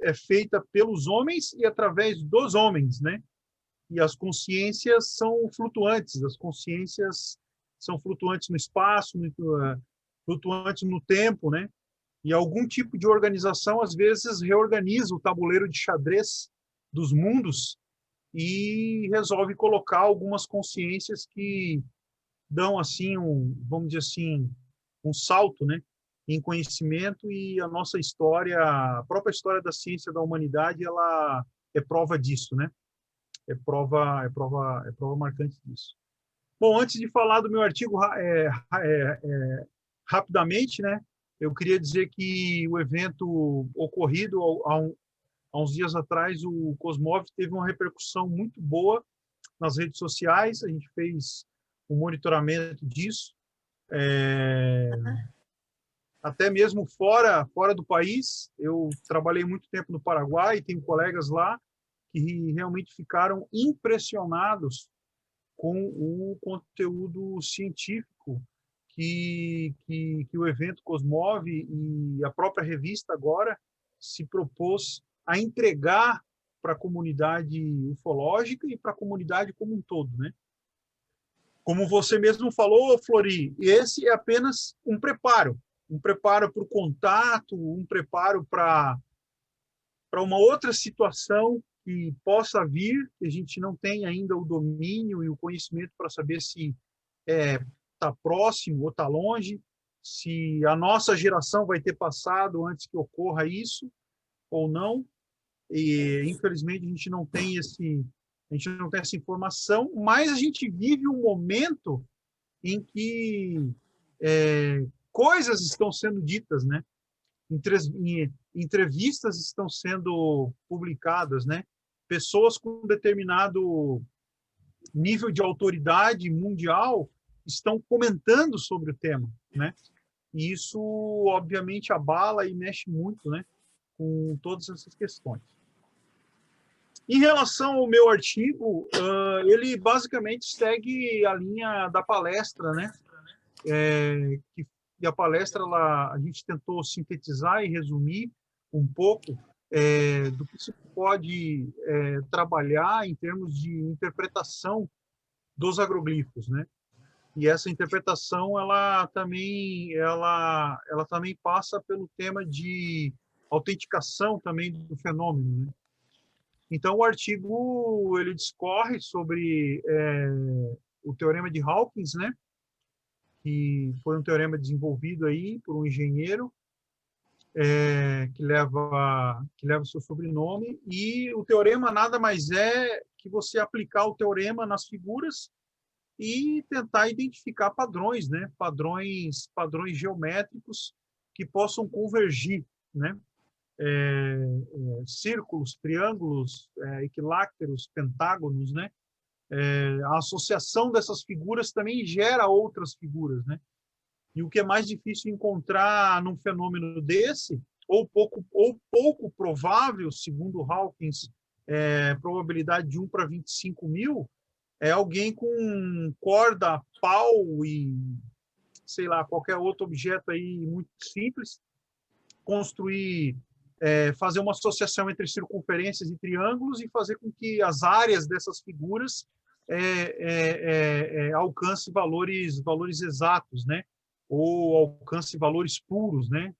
é feita pelos homens e através dos homens, né? e as consciências são flutuantes, as consciências são flutuantes no espaço, flutuantes no tempo, né? E algum tipo de organização, às vezes, reorganiza o tabuleiro de xadrez dos mundos e resolve colocar algumas consciências que dão, assim, vamos dizer assim, um salto, né, em conhecimento, e a nossa história, a própria história da ciência da humanidade, ela é prova disso, né? É prova marcante disso. Bom, antes de falar do meu artigo rapidamente, né, eu queria dizer que o evento ocorrido há uns dias atrás, o Cosmov, teve uma repercussão muito boa nas redes sociais. A gente fez um monitoramento disso, até mesmo fora do país. Eu trabalhei muito tempo no Paraguai e tenho colegas lá que realmente ficaram impressionados com o conteúdo científico que o evento Cosmov e a própria revista agora se propôs a entregar para a comunidade ufológica e para a comunidade como um todo, né? Como você mesmo falou, Flori, esse é apenas um preparo para o contato, um preparo para uma outra situação que possa vir, que a gente não tem ainda o domínio e o conhecimento para saber se está próximo ou está longe, se a nossa geração vai ter passado antes que ocorra isso ou não. E infelizmente a gente não tem essa informação, mas a gente vive um momento em que coisas estão sendo ditas, né? Entrevistas estão sendo publicadas, né? Pessoas com determinado nível de autoridade mundial estão comentando sobre o tema, né? E isso, obviamente, abala e mexe muito, né, com todas essas questões. Em relação ao meu artigo, ele basicamente segue a linha da palestra, né? E a palestra, a gente tentou sintetizar e resumir um pouco do que se pode trabalhar em termos de interpretação dos agroglifos, né? E essa interpretação ela também passa pelo tema de autenticação também do fenômeno, né? Então o artigo ele discorre sobre o teorema de Hawkins, né? Que foi um teorema desenvolvido aí por um engenheiro que leva o seu sobrenome, e o teorema nada mais é que você aplicar o teorema nas figuras e tentar identificar padrões, né? Padrões geométricos que possam convergir, né? Círculos, triângulos, equiláteros, pentágonos, né? A associação dessas figuras também gera outras figuras, né? E o que é mais difícil encontrar num fenômeno desse, ou pouco provável, segundo Hawkins, probabilidade de 1 para 25 mil, é alguém com corda, pau e, sei lá, qualquer outro objeto aí muito simples, construir, fazer uma associação entre circunferências e triângulos e fazer com que as áreas dessas figuras alcance valores exatos, né? Ou alcance valores puros, né?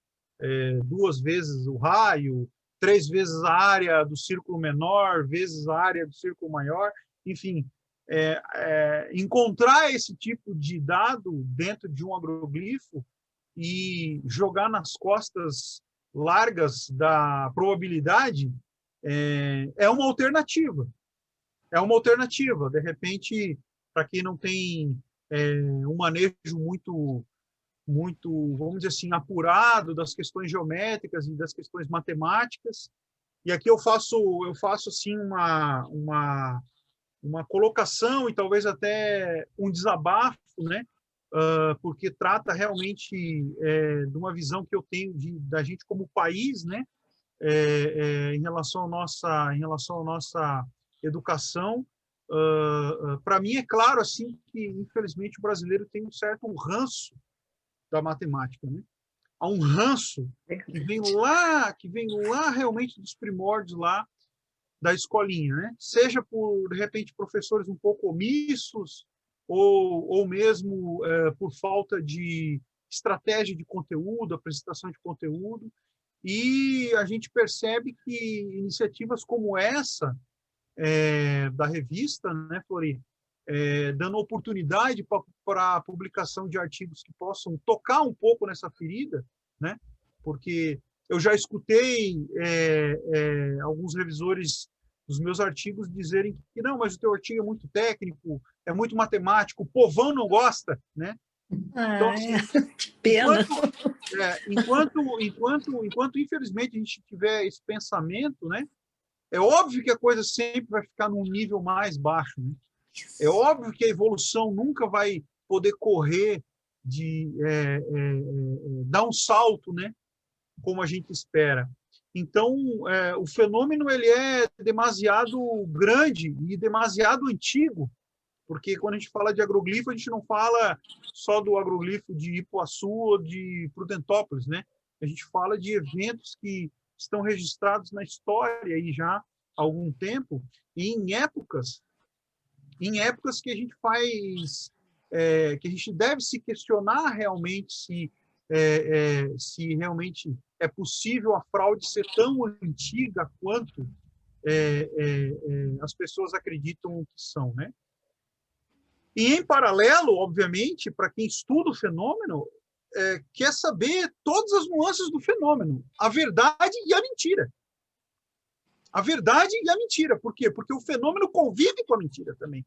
2 vezes o raio, 3 vezes a área do círculo menor, vezes a área do círculo maior, enfim, encontrar esse tipo de dado dentro de um agroglifo e jogar nas costas largas da probabilidade é uma alternativa. É uma alternativa. De repente, para quem não tem um manejo muito, vamos dizer assim, apurado das questões geométricas e das questões matemáticas, e aqui eu faço assim uma colocação e talvez até um desabafo, né? Porque trata realmente de uma visão que eu tenho da gente como país, né? Em relação à nossa educação. Para mim é claro assim que infelizmente o brasileiro tem um certo ranço da matemática, né? Há um ranço que vem lá realmente dos primórdios lá, da escolinha, né? Seja por, de repente, professores um pouco omissos, ou mesmo por falta de estratégia de conteúdo, apresentação de conteúdo, e a gente percebe que iniciativas como essa da revista, né, Flori, dando oportunidade para a publicação de artigos que possam tocar um pouco nessa ferida, né? Porque eu já escutei alguns revisores dos meus artigos dizerem que não, mas o teu artigo é muito técnico, é muito matemático, o povão não gosta, né? Então, assim, que pena. Enquanto, infelizmente, a gente tiver esse pensamento, né? É óbvio que a coisa sempre vai ficar num nível mais baixo, né? É óbvio que a evolução nunca vai poder correr dar um salto, né? Como a gente espera. Então, o fenômeno ele é demasiado grande e demasiado antigo, porque quando a gente fala de agroglifo, a gente não fala só do agroglifo de Ipuaçu ou de Prudentópolis, né? A gente fala de eventos que estão registrados na história aí já há algum tempo, e em épocas que a gente que a gente deve se questionar realmente se realmente é possível a fraude ser tão antiga quanto as pessoas acreditam que são, né? E, em paralelo, obviamente, para quem estuda o fenômeno, quer saber todas as nuances do fenômeno, a verdade e a mentira. A verdade e a mentira. Por quê? Porque o fenômeno convive com a mentira também.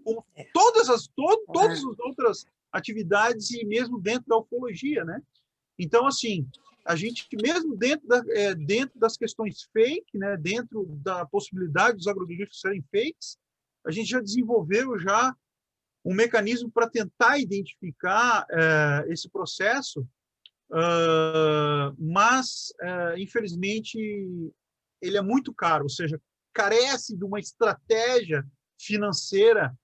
Como todas as outras atividades e mesmo dentro da ufologia, né? Então, assim, a gente, mesmo dentro das questões fake, né, dentro da possibilidade dos agroglifos serem fakes, a gente já desenvolveu um mecanismo para tentar identificar esse processo, mas, infelizmente, ele é muito caro, ou seja, carece de uma estratégia financeira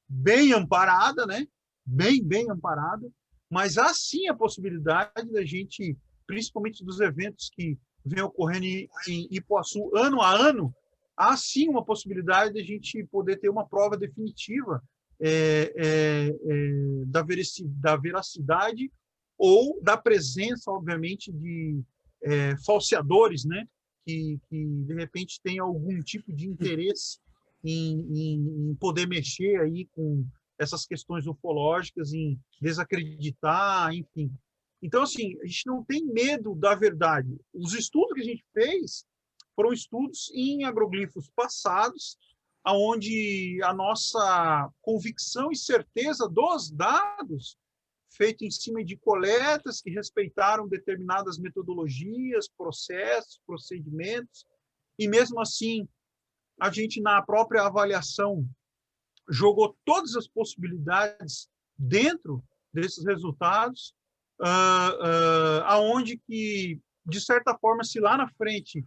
bem amparada, né? Bem amparada, mas há sim a possibilidade da gente, principalmente dos eventos que vêm ocorrendo em Ipuaçu ano a ano, há sim uma possibilidade de a gente poder ter uma prova definitiva da veracidade ou da presença, obviamente, de falseadores, né? Que de repente tem algum tipo de interesse em poder mexer aí com essas questões ufológicas, em desacreditar, enfim. Então, assim, a gente não tem medo da verdade. Os estudos que a gente fez foram estudos em agroglifos passados, onde a nossa convicção e certeza dos dados, feito em cima de coletas que respeitaram determinadas metodologias, processos, procedimentos, e mesmo assim, a gente, na própria avaliação, jogou todas as possibilidades dentro desses resultados, aonde que, de certa forma, se lá na frente,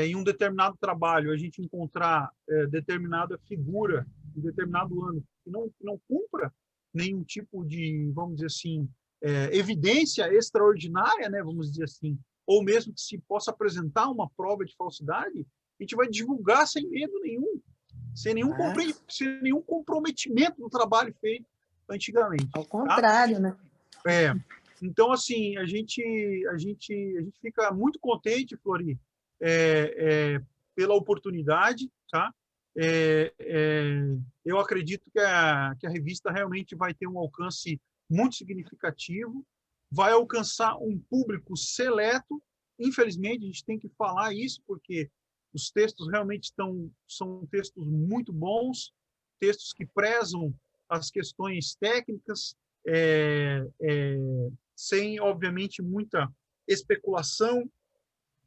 em um determinado trabalho, a gente encontrar determinada figura, em determinado ano, que não cumpra nenhum tipo de, vamos dizer assim, evidência extraordinária, né, vamos dizer assim, ou mesmo que se possa apresentar uma prova de falsidade, a gente vai divulgar sem medo nenhum, sem nenhum comprometimento do trabalho feito antigamente. Ao contrário, tá? né? Então, assim, a gente fica muito contente, Flori, pela oportunidade, tá? Eu acredito que a revista realmente vai ter um alcance muito significativo, vai alcançar um público seleto. Infelizmente, a gente tem que falar isso, porque os textos realmente são textos muito bons, textos que prezam as questões técnicas, sem, obviamente, muita especulação.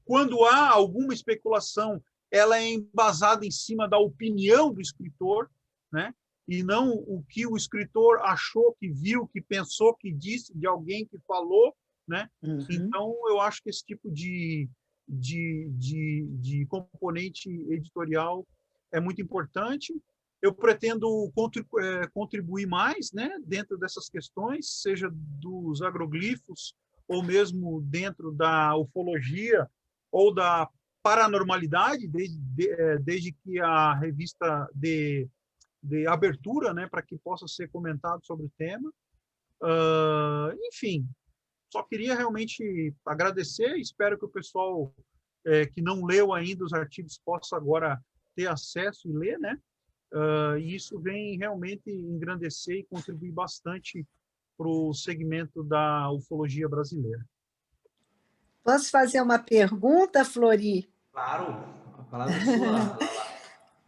Quando há alguma especulação, ela é embasada em cima da opinião do escritor, né? E não o que o escritor achou, que viu, que pensou, que disse, de alguém que falou, né? Uhum. Então, eu acho que esse tipo de componente editorial é muito importante. Eu pretendo contribuir mais, né, dentro dessas questões, seja dos agroglifos, ou mesmo dentro da ufologia, ou da para a normalidade, desde que a revista de abertura, né, para que possa ser comentado sobre o tema. Enfim, só queria realmente agradecer, espero que o pessoal que não leu ainda os artigos possa agora ter acesso e ler, né? E isso vem realmente engrandecer e contribuir bastante para o segmento da ufologia brasileira. Posso fazer uma pergunta, Flori? Claro, a palavra é sua, Lala.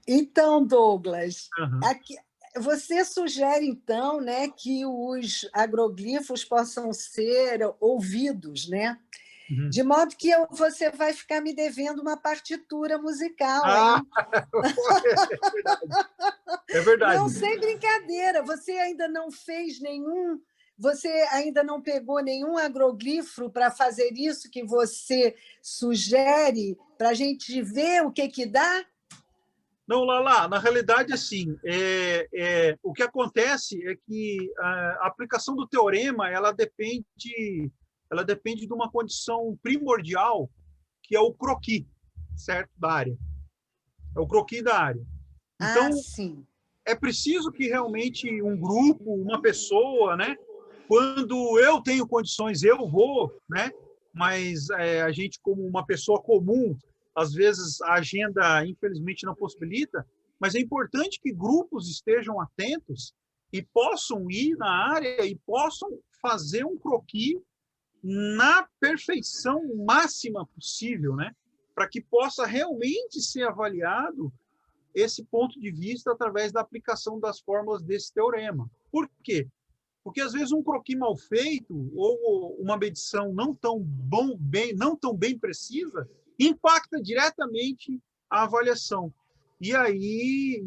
Então, Douglas, Uhum. você sugere, então, né, que os agroglifos possam ser ouvidos, né? Uhum. De modo que você vai ficar me devendo uma partitura musical, hein? É verdade. É verdade. Não, sem brincadeira, você ainda não fez nenhum... Você ainda não pegou nenhum agroglifo para fazer isso que você sugere, para a gente ver o que dá? Não, Lala, na realidade, assim, o que acontece é que a aplicação do teorema ela depende de uma condição primordial, que é o croquis, certo? Da área. É o croquis da área. Então, sim. é preciso que realmente um grupo, uma pessoa, né? Quando eu tenho condições, eu vou, né? Mas a gente, como uma pessoa comum, às vezes a agenda, infelizmente, não possibilita, mas é importante que grupos estejam atentos e possam ir na área e possam fazer um croquis na perfeição máxima possível, né? Para que possa realmente ser avaliado esse ponto de vista através da aplicação das fórmulas desse teorema. Por quê? Porque, às vezes, um croquis mal feito ou uma medição não tão bem precisa impacta diretamente a avaliação. E aí,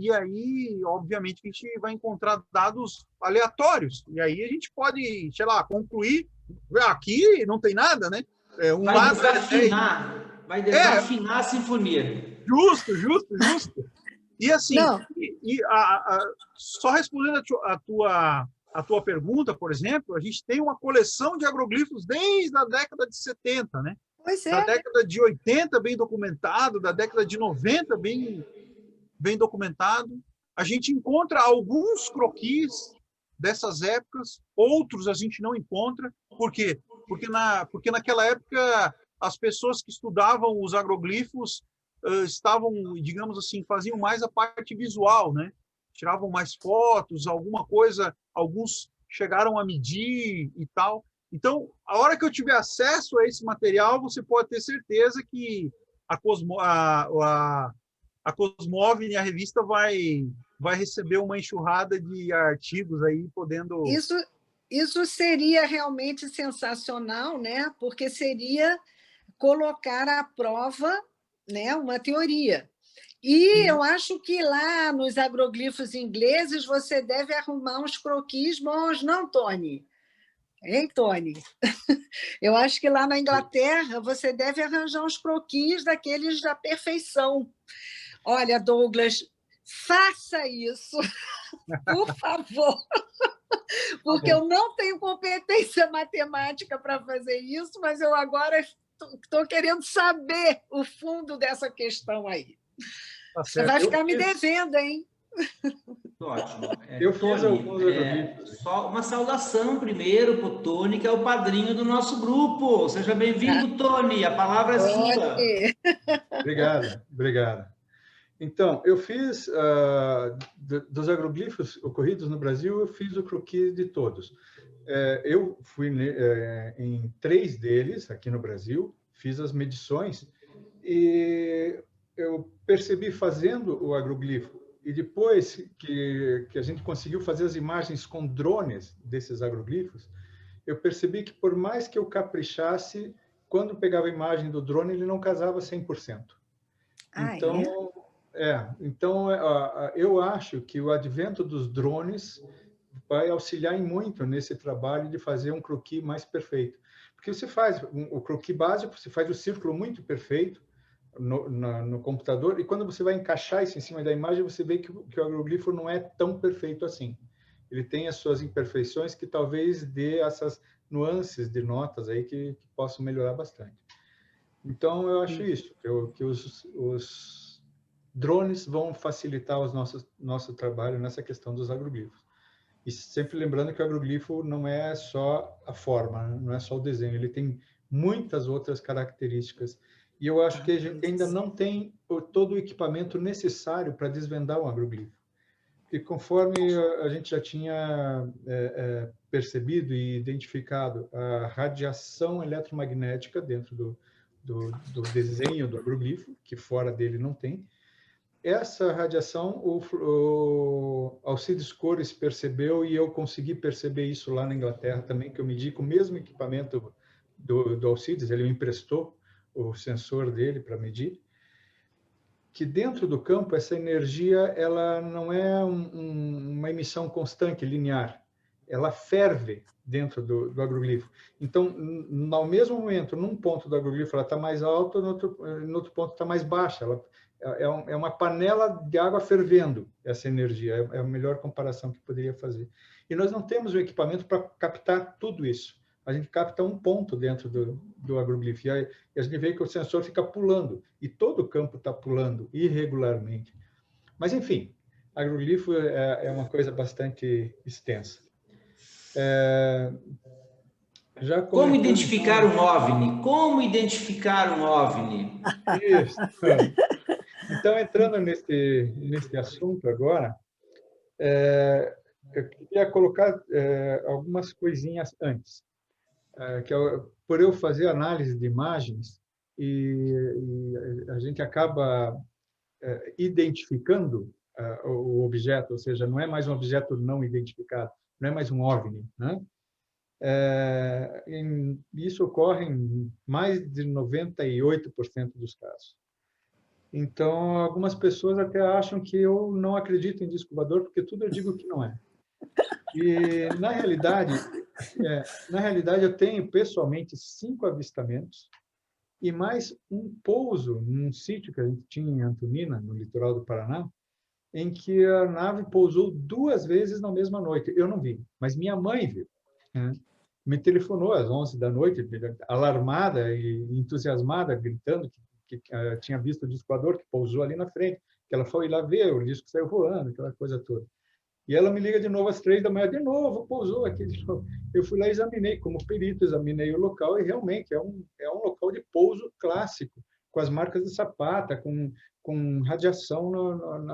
obviamente, a gente vai encontrar dados aleatórios. E aí a gente pode, sei lá, concluir, aqui não tem nada, né? Vai desafinar a sinfonia. Justo. E assim, só respondendo a tua pergunta, por exemplo, a gente tem uma coleção de agroglifos desde a década de 70, né? Pois é. Da década de 80, bem documentado, da década de 90, bem documentado. A gente encontra alguns croquis dessas épocas, outros a gente não encontra. Por quê? Porque naquela época as pessoas que estudavam os agroglifos estavam, digamos assim, faziam mais a parte visual, né? Tiravam mais fotos, alguma coisa, alguns chegaram a medir e tal. Então, a hora que eu tiver acesso a esse material, você pode ter certeza que a Cosmovini, a revista, vai receber uma enxurrada de artigos aí, podendo... Isso seria realmente sensacional, né? Porque seria colocar à prova, né, uma teoria. E eu acho que lá nos agroglifos ingleses você deve arrumar uns croquis bons, não, Tony? Hein, Tony? Eu acho que lá na Inglaterra você deve arranjar uns croquis daqueles da perfeição. Olha, Douglas, faça isso, por favor, porque eu não tenho competência matemática para fazer isso, mas eu agora estou querendo saber o fundo dessa questão aí. Tá Você vai ficar me devendo, hein? Ótimo. Eu fiz Tony, alguns agroglifos. só uma saudação primeiro para o Tony, que é o padrinho do nosso grupo. Seja bem-vindo, Tony. A palavra é sua. Obrigado. Então, eu fiz, dos agroglifos ocorridos no Brasil, eu fiz o croquis de todos. Eu fui em 3 deles, aqui no Brasil, fiz as medições e eu percebi fazendo o agroglifo, e depois que a gente conseguiu fazer as imagens com drones desses agroglifos, eu percebi que por mais que eu caprichasse, quando pegava a imagem do drone, ele não casava 100%. Então, eu acho que o advento dos drones vai auxiliar muito nesse trabalho de fazer um croquis mais perfeito. Porque você faz o croquis básico, você faz o círculo muito perfeito no computador, e quando você vai encaixar isso em cima da imagem, você vê que o agroglifo não é tão perfeito assim. Ele tem as suas imperfeições que talvez dê essas nuances de notas aí que possam melhorar bastante. Então, eu acho isso, que os drones vão facilitar o nosso trabalho nessa questão dos agroglifos. E sempre lembrando que o agroglifo não é só a forma, não é só o desenho, ele tem muitas outras características. E eu acho que a gente ainda não tem todo o equipamento necessário para desvendar um agroglifo. E conforme a gente já tinha percebido e identificado a radiação eletromagnética dentro do desenho do agroglifo, que fora dele não tem, essa radiação o Alcides Cores percebeu e eu consegui perceber isso lá na Inglaterra também, que eu medi com o mesmo equipamento do Alcides, ele me emprestou o sensor dele para medir, que dentro do campo essa energia ela não é uma emissão constante, linear, ela ferve dentro do agroglifo. Então, no mesmo momento, num ponto do agroglifo ela está mais alta, no outro ponto está mais baixa. Ela é uma panela de água fervendo, essa energia. É a melhor comparação que poderia fazer. E nós não temos o equipamento para captar tudo isso. A gente capta um ponto dentro do agroglifo. E a gente vê que o sensor fica pulando. E todo o campo está pulando irregularmente. Mas, enfim, agroglifo é uma coisa bastante extensa. Como identificar um OVNI? Como identificar um OVNI? Isso. Então, entrando nesse assunto agora, eu queria colocar algumas coisinhas antes. Por eu fazer análise de imagens, e a gente acaba identificando o objeto, ou seja, não é mais um objeto não identificado, não é mais um OVNI, né? Isso ocorre em mais de 98% dos casos. Então, algumas pessoas até acham que eu não acredito em disco voador, porque tudo eu digo que não é. E, na realidade, eu tenho, pessoalmente, 5 avistamentos e mais um pouso num sítio que a gente tinha em Antonina, no litoral do Paraná, em que a nave pousou 2 vezes na mesma noite. Eu não vi, mas minha mãe viu, né? Me telefonou às 11 da noite, alarmada e entusiasmada, gritando que tinha visto o disco voador que pousou ali na frente, que ela foi lá ver, o disco saiu voando, aquela coisa toda. E ela me liga de novo às 3 da manhã, de novo, pousou aqui de novo. Eu fui lá e examinei, como perito, examinei o local e realmente é um local de pouso clássico, com as marcas de sapata, com radiação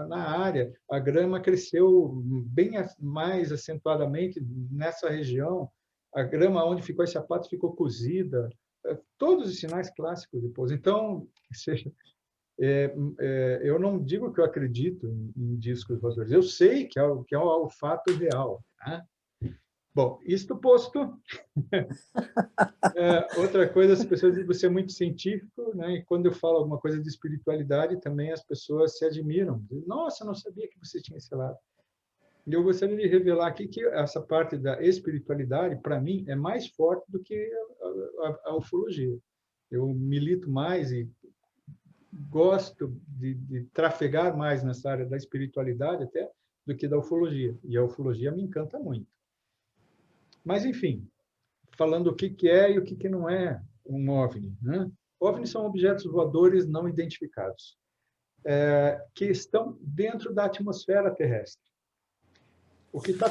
na área. A grama cresceu bem mais acentuadamente nessa região. A grama onde ficou esse sapato ficou cozida. Todos os sinais clássicos de pouso. Então, eu não digo que eu acredito em discos voadores. Eu sei que é o fato real. Tá? Bom, isto posto, outra coisa, as pessoas dizem que você é muito científico, né? E quando eu falo alguma coisa de espiritualidade, também as pessoas se admiram. Dizem, nossa, eu não sabia que você tinha esse lado. E eu gostaria de revelar aqui que essa parte da espiritualidade, para mim, é mais forte do que a ufologia. Eu milito mais e gosto de trafegar mais nessa área da espiritualidade até do que da ufologia. E a ufologia me encanta muito. Mas, enfim, falando o que é e o que não é um OVNI, né? OVNIs são objetos voadores não identificados, que estão dentro da atmosfera terrestre. O que está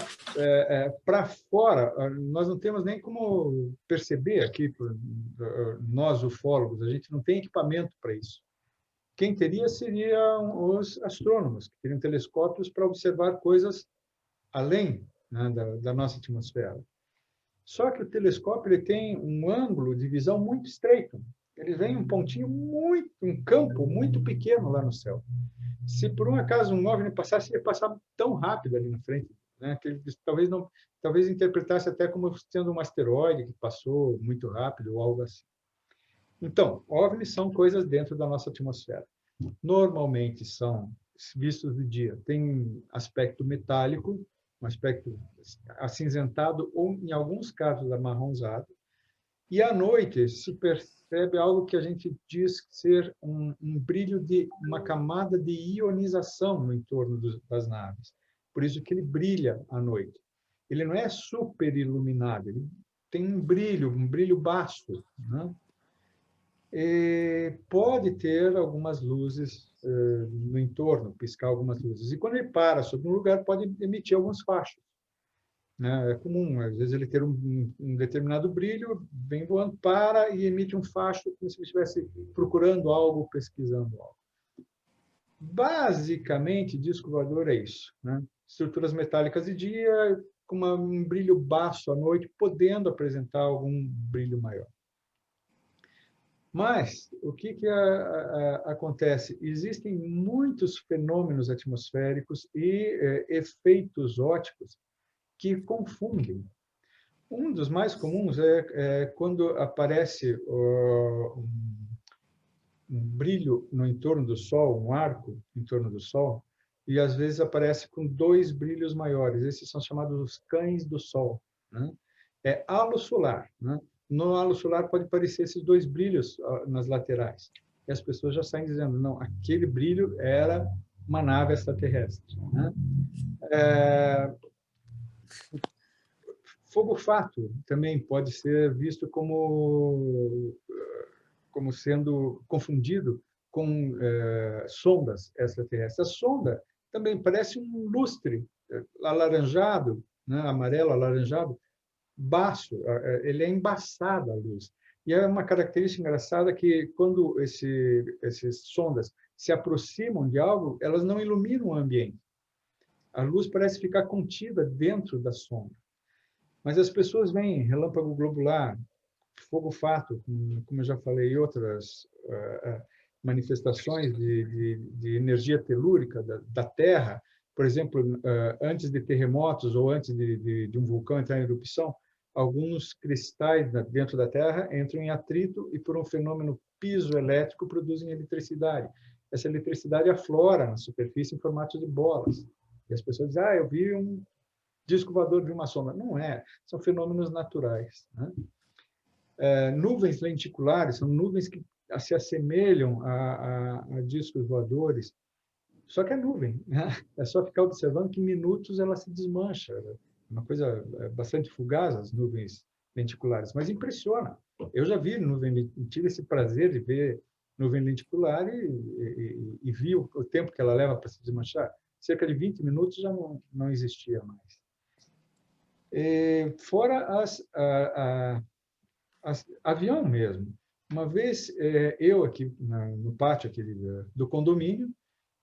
para fora, nós não temos nem como perceber aqui, nós ufólogos, a gente não tem equipamento para isso. Quem teria seriam os astrônomos, que teriam telescópios para observar coisas além, né, da nossa atmosfera. Só que o telescópio ele tem um ângulo de visão muito estreito. Ele vem um pontinho um campo muito pequeno lá no céu. Se por um acaso um OVNI passasse, ele ia passar tão rápido ali na frente, né, que ele talvez interpretasse até como sendo um asteroide que passou muito rápido ou algo assim. Então, OVNIs são coisas dentro da nossa atmosfera. Normalmente são vistos de dia. Tem aspecto metálico, um aspecto acinzentado ou, em alguns casos, amarronzado. E à noite se percebe algo que a gente diz ser um brilho de uma camada de ionização no entorno das naves. Por isso que ele brilha à noite. Ele não é super iluminado, ele tem um brilho baixo, né? e pode ter algumas luzes no entorno, piscar algumas luzes. E quando ele para sobre um lugar, pode emitir alguns fachos, né? É comum, às vezes, ele ter um determinado brilho, vem voando, para e emite um facho, como se ele estivesse procurando algo, pesquisando algo. Basicamente, disco voador é isso, né? Estruturas metálicas de dia, com um brilho baixo à noite, podendo apresentar algum brilho maior. Mas o que acontece? Existem muitos fenômenos atmosféricos e efeitos ópticos que confundem. Um dos mais comuns é quando aparece um brilho no entorno do Sol, um arco em torno do Sol, e às vezes aparece com dois brilhos maiores. Esses são chamados os cães do Sol, né? É halo solar, né? No halo solar pode aparecer esses dois brilhos nas laterais. E as pessoas já saem dizendo, não, aquele brilho era uma nave extraterrestre, né? Fogo-fato também pode ser visto como sendo confundido com sondas extraterrestres. A sonda também parece um lustre alaranjado, né? Amarelo alaranjado, baixo, ele é embaçado a luz. E é uma característica engraçada que quando esses sondas se aproximam de algo, elas não iluminam o ambiente. A luz parece ficar contida dentro da sonda. Mas as pessoas veem relâmpago globular, fogo-fato, como eu já falei, e outras manifestações de energia telúrica da Terra, por exemplo, antes de terremotos ou antes de um vulcão entrar em erupção, alguns cristais dentro da Terra entram em atrito e, por um fenômeno piezoelétrico, produzem eletricidade. Essa eletricidade aflora na superfície em formato de bolas. E as pessoas dizem, eu vi um disco voador de uma sonda. Não é, são fenômenos naturais, né? Nuvens lenticulares são nuvens que se assemelham a discos voadores, só que é nuvem, né? É só ficar observando que em minutos ela se desmancha. Uma coisa bastante fugaz, as nuvens lenticulares, mas impressiona. Eu já vi nuvem, tive esse prazer de ver nuvem lenticular e vi o tempo que ela leva para se desmanchar. Cerca de 20 minutos já não existia mais. Fora avião mesmo. Uma vez, eu aqui no pátio aqui do condomínio,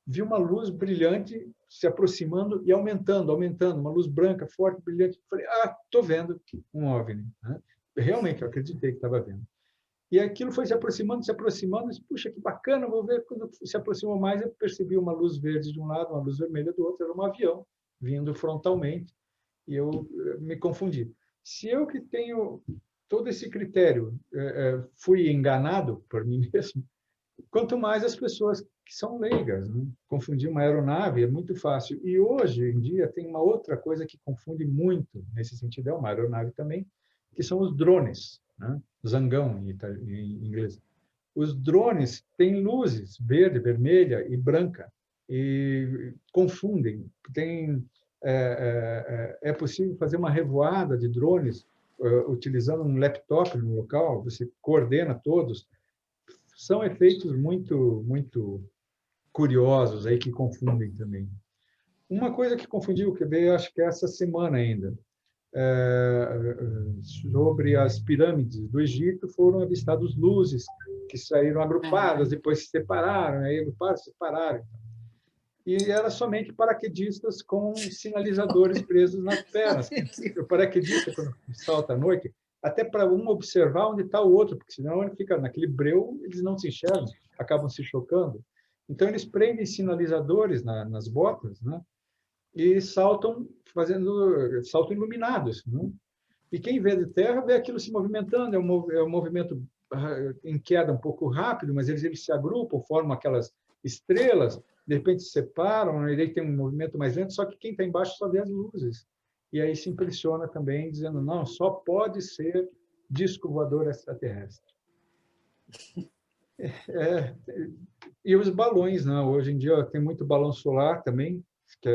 vi uma luz brilhante se aproximando e aumentando, uma luz branca, forte, brilhante. Falei, estou vendo um OVNI, né? Realmente, eu acreditei que estava vendo. E aquilo foi se aproximando, disse, puxa, que bacana, vou ver. Quando se aproximou mais, eu percebi uma luz verde de um lado, uma luz vermelha do outro, era um avião vindo frontalmente, e eu me confundi. Se eu que tenho todo esse critério fui enganado por mim mesmo, quanto mais as pessoas que são leigas, né? Confundir uma aeronave é muito fácil. E hoje em dia tem uma outra coisa que confunde muito, nesse sentido, é uma aeronave também, que são os drones, né? Zangão em inglês. Os drones têm luzes verde, vermelha e branca, e confundem. É possível fazer uma revoada de drones utilizando um laptop no local, você coordena todos. São efeitos muito, muito curiosos aí que confundem também. Uma coisa que confundiu, que veio, acho que é essa semana ainda, sobre as pirâmides do Egito, foram avistados luzes que saíram agrupadas, depois se separaram, aí agruparam, se separaram. E era somente paraquedistas com sinalizadores presos nas pernas. O paraquedista, quando salta à noite, até para um observar onde está o outro, porque senão ele fica naquele breu, eles não se enxergam, acabam se chocando. Então, eles prendem sinalizadores nas botas, né? E saltam fazendo salto iluminados, né? E quem vê de terra vê aquilo se movimentando, é um movimento em queda um pouco rápido, mas eles se agrupam, formam aquelas estrelas, de repente se separam, e daí tem um movimento mais lento, só que quem está embaixo só vê as luzes. E aí se impressiona também, dizendo, não, só pode ser disco voador extraterrestre. E os balões, né? Hoje em dia tem muito balão solar também, que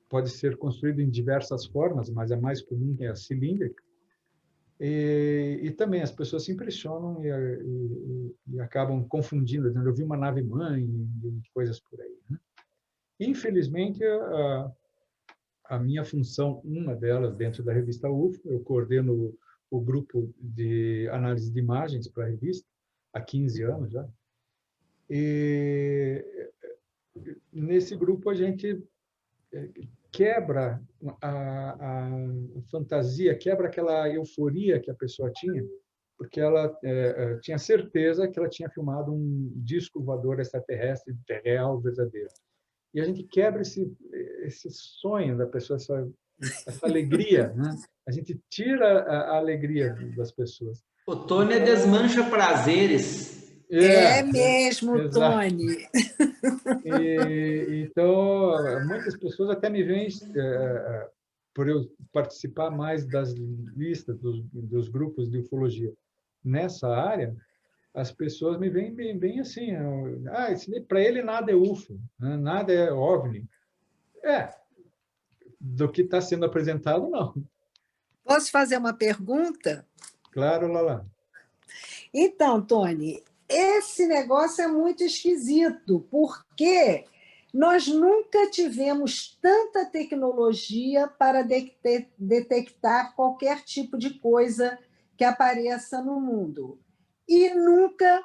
pode ser construído em diversas formas, mas a mais comum é a cilíndrica. E também as pessoas se impressionam e acabam confundindo, dizendo, eu vi uma nave-mãe e coisas por aí, né? Infelizmente, a minha função, uma delas dentro da revista UFO, eu coordeno o grupo de análise de imagens para a revista, há 15 anos já. E nesse grupo a gente quebra a fantasia, quebra aquela euforia que a pessoa tinha, porque ela tinha certeza que ela tinha filmado um disco voador extraterrestre real, verdadeiro. E a gente quebra esse sonho da pessoa, essa alegria, né? A gente tira a alegria das pessoas. O Tony desmancha prazeres. É mesmo, exato. Tony. Então, muitas pessoas até me veem, por eu participar mais das listas dos grupos de ufologia nessa área, as pessoas me veem bem assim, para ele nada é UFO, né? Nada é OVNI. Do que está sendo apresentado, não. Posso fazer uma pergunta? Claro, Lala. Então, Tony, esse negócio é muito esquisito, porque nós nunca tivemos tanta tecnologia para detectar qualquer tipo de coisa que apareça no mundo. E nunca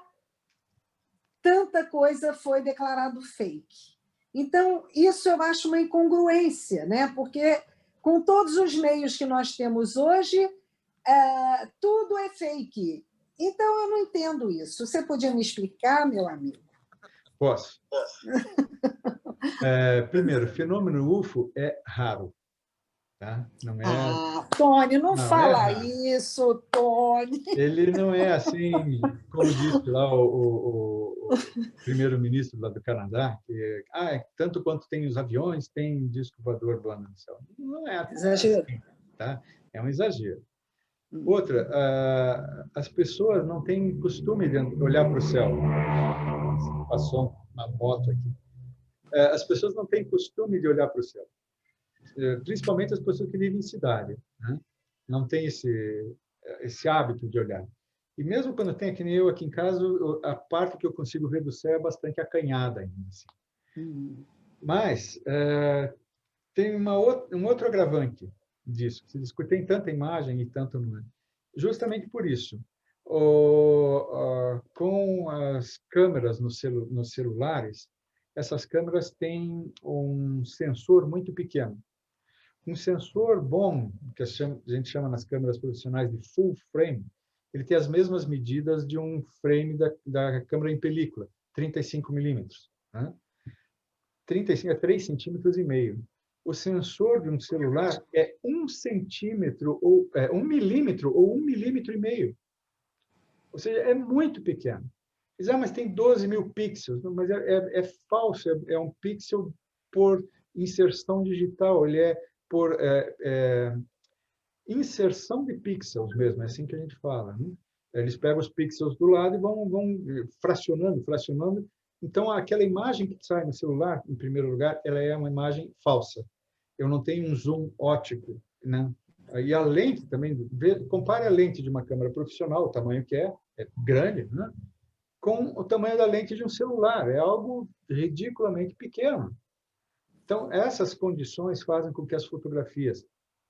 tanta coisa foi declarado fake. Então, isso eu acho uma incongruência, né? Porque com todos os meios que nós temos hoje, tudo é fake. Então, eu não entendo isso. Você podia me explicar, meu amigo? Posso. Primeiro, fenômeno UFO é raro. Tá? Não é... Tony, não fala isso, Tony. Ele não é assim, como disse lá o primeiro-ministro lá do Canadá, que tanto quanto tem os aviões, tem disco voador voando no céu. Não é exagero. Assim, tá? É um exagero. Outra, as pessoas não têm costume de olhar para o céu. Passou uma moto aqui. As pessoas não têm costume de olhar para o céu. Principalmente as pessoas que vivem em cidade, né? Não tem esse hábito de olhar. E mesmo quando tem, que nem eu aqui em casa, a parte que eu consigo ver do céu é bastante acanhada ainda. Assim. Mas tem um outro agravante disso. Se discute, tem tanta imagem e tanto não é. Justamente por isso, com as câmeras nos celulares, essas câmeras têm um sensor muito pequeno. Um sensor bom, que a gente chama nas câmeras profissionais de full frame, ele tem as mesmas medidas de um frame da câmera em película, 35 milímetros. Né? 35 é 3,5 cm. O sensor de um celular é 1 centímetro, ou 1 milímetro, ou 1,5 milímetros. Ou seja, é muito pequeno. Mas tem 12 mil pixels. Não, mas é falso, é um pixel por inserção digital, ele é por inserção de pixels mesmo, é assim que a gente fala. Né? Eles pegam os pixels do lado e vão fracionando. Então, aquela imagem que sai no celular, em primeiro lugar, ela é uma imagem falsa. Eu não tenho um zoom óptico, né? E a lente também, compare a lente de uma câmera profissional, o tamanho que é grande, né? Com o tamanho da lente de um celular, é algo ridiculamente pequeno. Então, essas condições fazem com que as fotografias,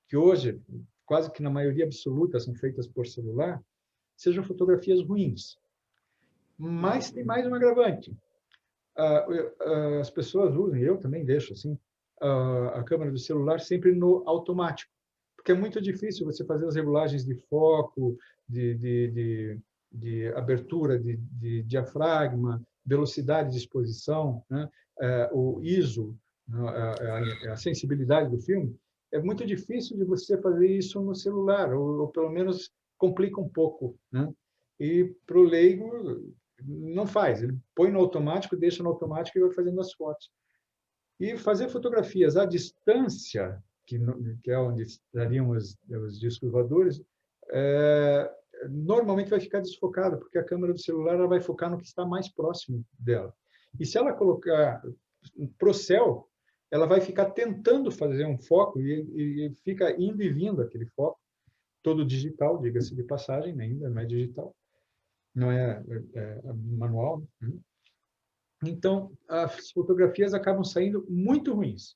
que hoje, quase que na maioria absoluta, são feitas por celular, sejam fotografias ruins. Mas tem mais um agravante. As pessoas usam, e eu também deixo assim, a câmera do celular sempre no automático, porque é muito difícil você fazer as regulagens de foco, de abertura de diafragma, velocidade de exposição, né? O ISO, a sensibilidade do filme. É muito difícil de você fazer isso no celular, ou pelo menos complica um pouco, né? E para o leigo não faz, ele põe no automático, deixa no automático e vai fazendo as fotos. E fazer fotografias à distância, que é onde estariam os discos voadores, normalmente vai ficar desfocada, porque a câmera do celular ela vai focar no que está mais próximo dela. E se ela colocar para o céu, ela vai ficar tentando fazer um foco e fica indo e vindo aquele foco. todo digital, diga-se de passagem, ainda não é digital, não é manual. Então, as fotografias acabam saindo muito ruins.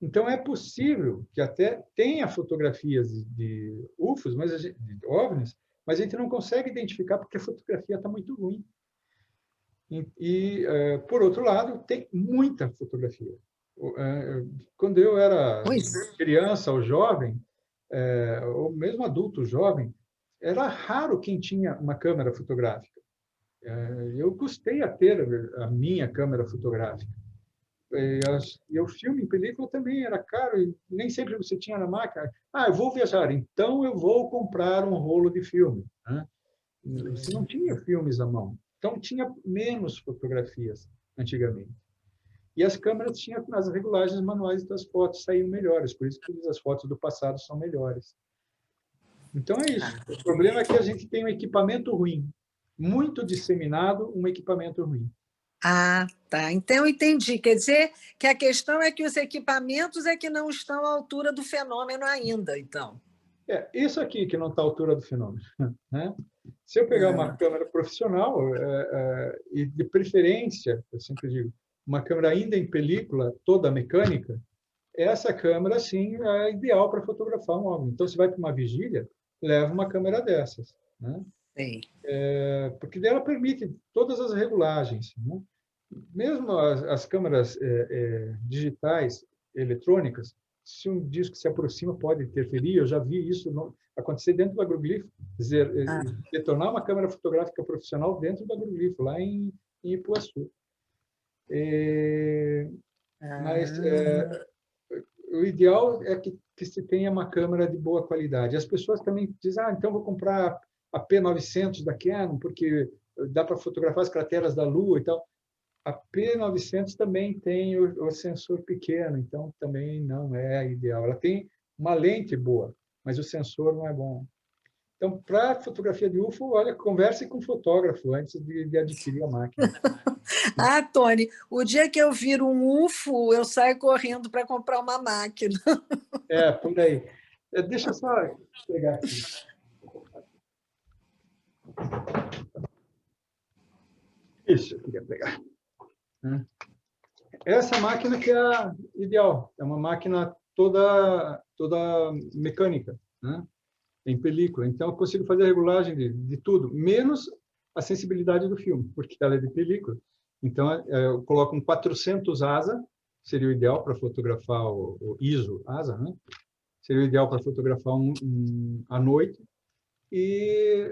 Então, é possível que até tenha fotografias de UFOs, de OVNIs, mas a gente não consegue identificar porque a fotografia está muito ruim. Por outro lado, tem muita fotografia. Quando eu era criança ou jovem, ou mesmo adulto jovem, era raro quem tinha uma câmera fotográfica. Eu custei a ter a minha câmera fotográfica. E o filme em película também era caro, e nem sempre você tinha na máquina. Eu vou viajar, então eu vou comprar um rolo de filme. Né? Você não tinha filmes à mão. Então, tinha menos fotografias antigamente. E as câmeras tinham as regulagens manuais das fotos, saíam melhores. Por isso que as fotos do passado são melhores. Então, é isso. O problema é que a gente tem um equipamento ruim. Muito disseminado, um equipamento ruim. Ah, tá. Então, eu entendi. Quer dizer que a questão é que os equipamentos é que não estão à altura do fenômeno ainda, então. Isso aqui que não está à altura do fenômeno. Né? Se eu pegar uma câmera profissional, e de preferência, eu sempre digo, uma câmera ainda em película, toda mecânica, essa câmera, sim, é ideal para fotografar um OVNI. Então, você vai para uma vigília, leva uma câmera dessas. Né? Porque ela permite todas as regulagens. Né? Mesmo as câmeras digitais, eletrônicas, se um disco se aproxima, pode interferir. Eu já vi isso acontecer dentro do agroglifo. Quer dizer, detonar uma câmera fotográfica profissional dentro do agroglifo, lá em Ipuaçu. Mas o ideal é que se tenha uma câmera de boa qualidade. As pessoas também dizem, então vou comprar a P900 da Canon, porque dá para fotografar as crateras da Lua e tal. A P900 também tem o sensor pequeno, então também não é ideal. Ela tem uma lente boa, mas o sensor não é bom. Então, para fotografia de UFO, olha, converse com o fotógrafo antes de adquirir a máquina. Tony, o dia que eu viro um UFO, eu saio correndo para comprar uma máquina. Por aí. Deixa eu só pegar aqui. Isso, eu queria pegar. Essa máquina que é a ideal, é uma máquina toda mecânica, né? Em película. Então, eu consigo fazer a regulagem de tudo, menos a sensibilidade do filme, porque ela é de película. Então, eu coloco um 400 ASA, seria o ideal para fotografar o ISO ASA, né? Seria o ideal para fotografar à noite. E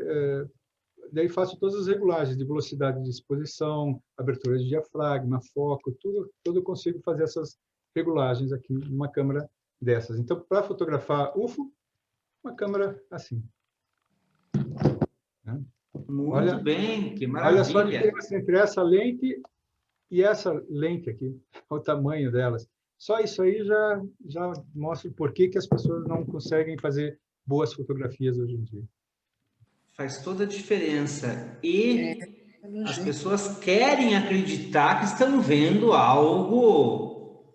daí faço todas as regulagens de velocidade de exposição, abertura de diafragma, foco, tudo eu consigo fazer essas regulagens aqui numa câmera dessas. Então, para fotografar UFO, uma câmera assim. Muito bem, que maravilha. Olha só a diferença entre essa lente e essa lente aqui, o tamanho delas. Só isso aí já mostra o porquê que as pessoas não conseguem fazer boas fotografias hoje em dia. Faz toda a diferença. E as pessoas querem acreditar que estão vendo algo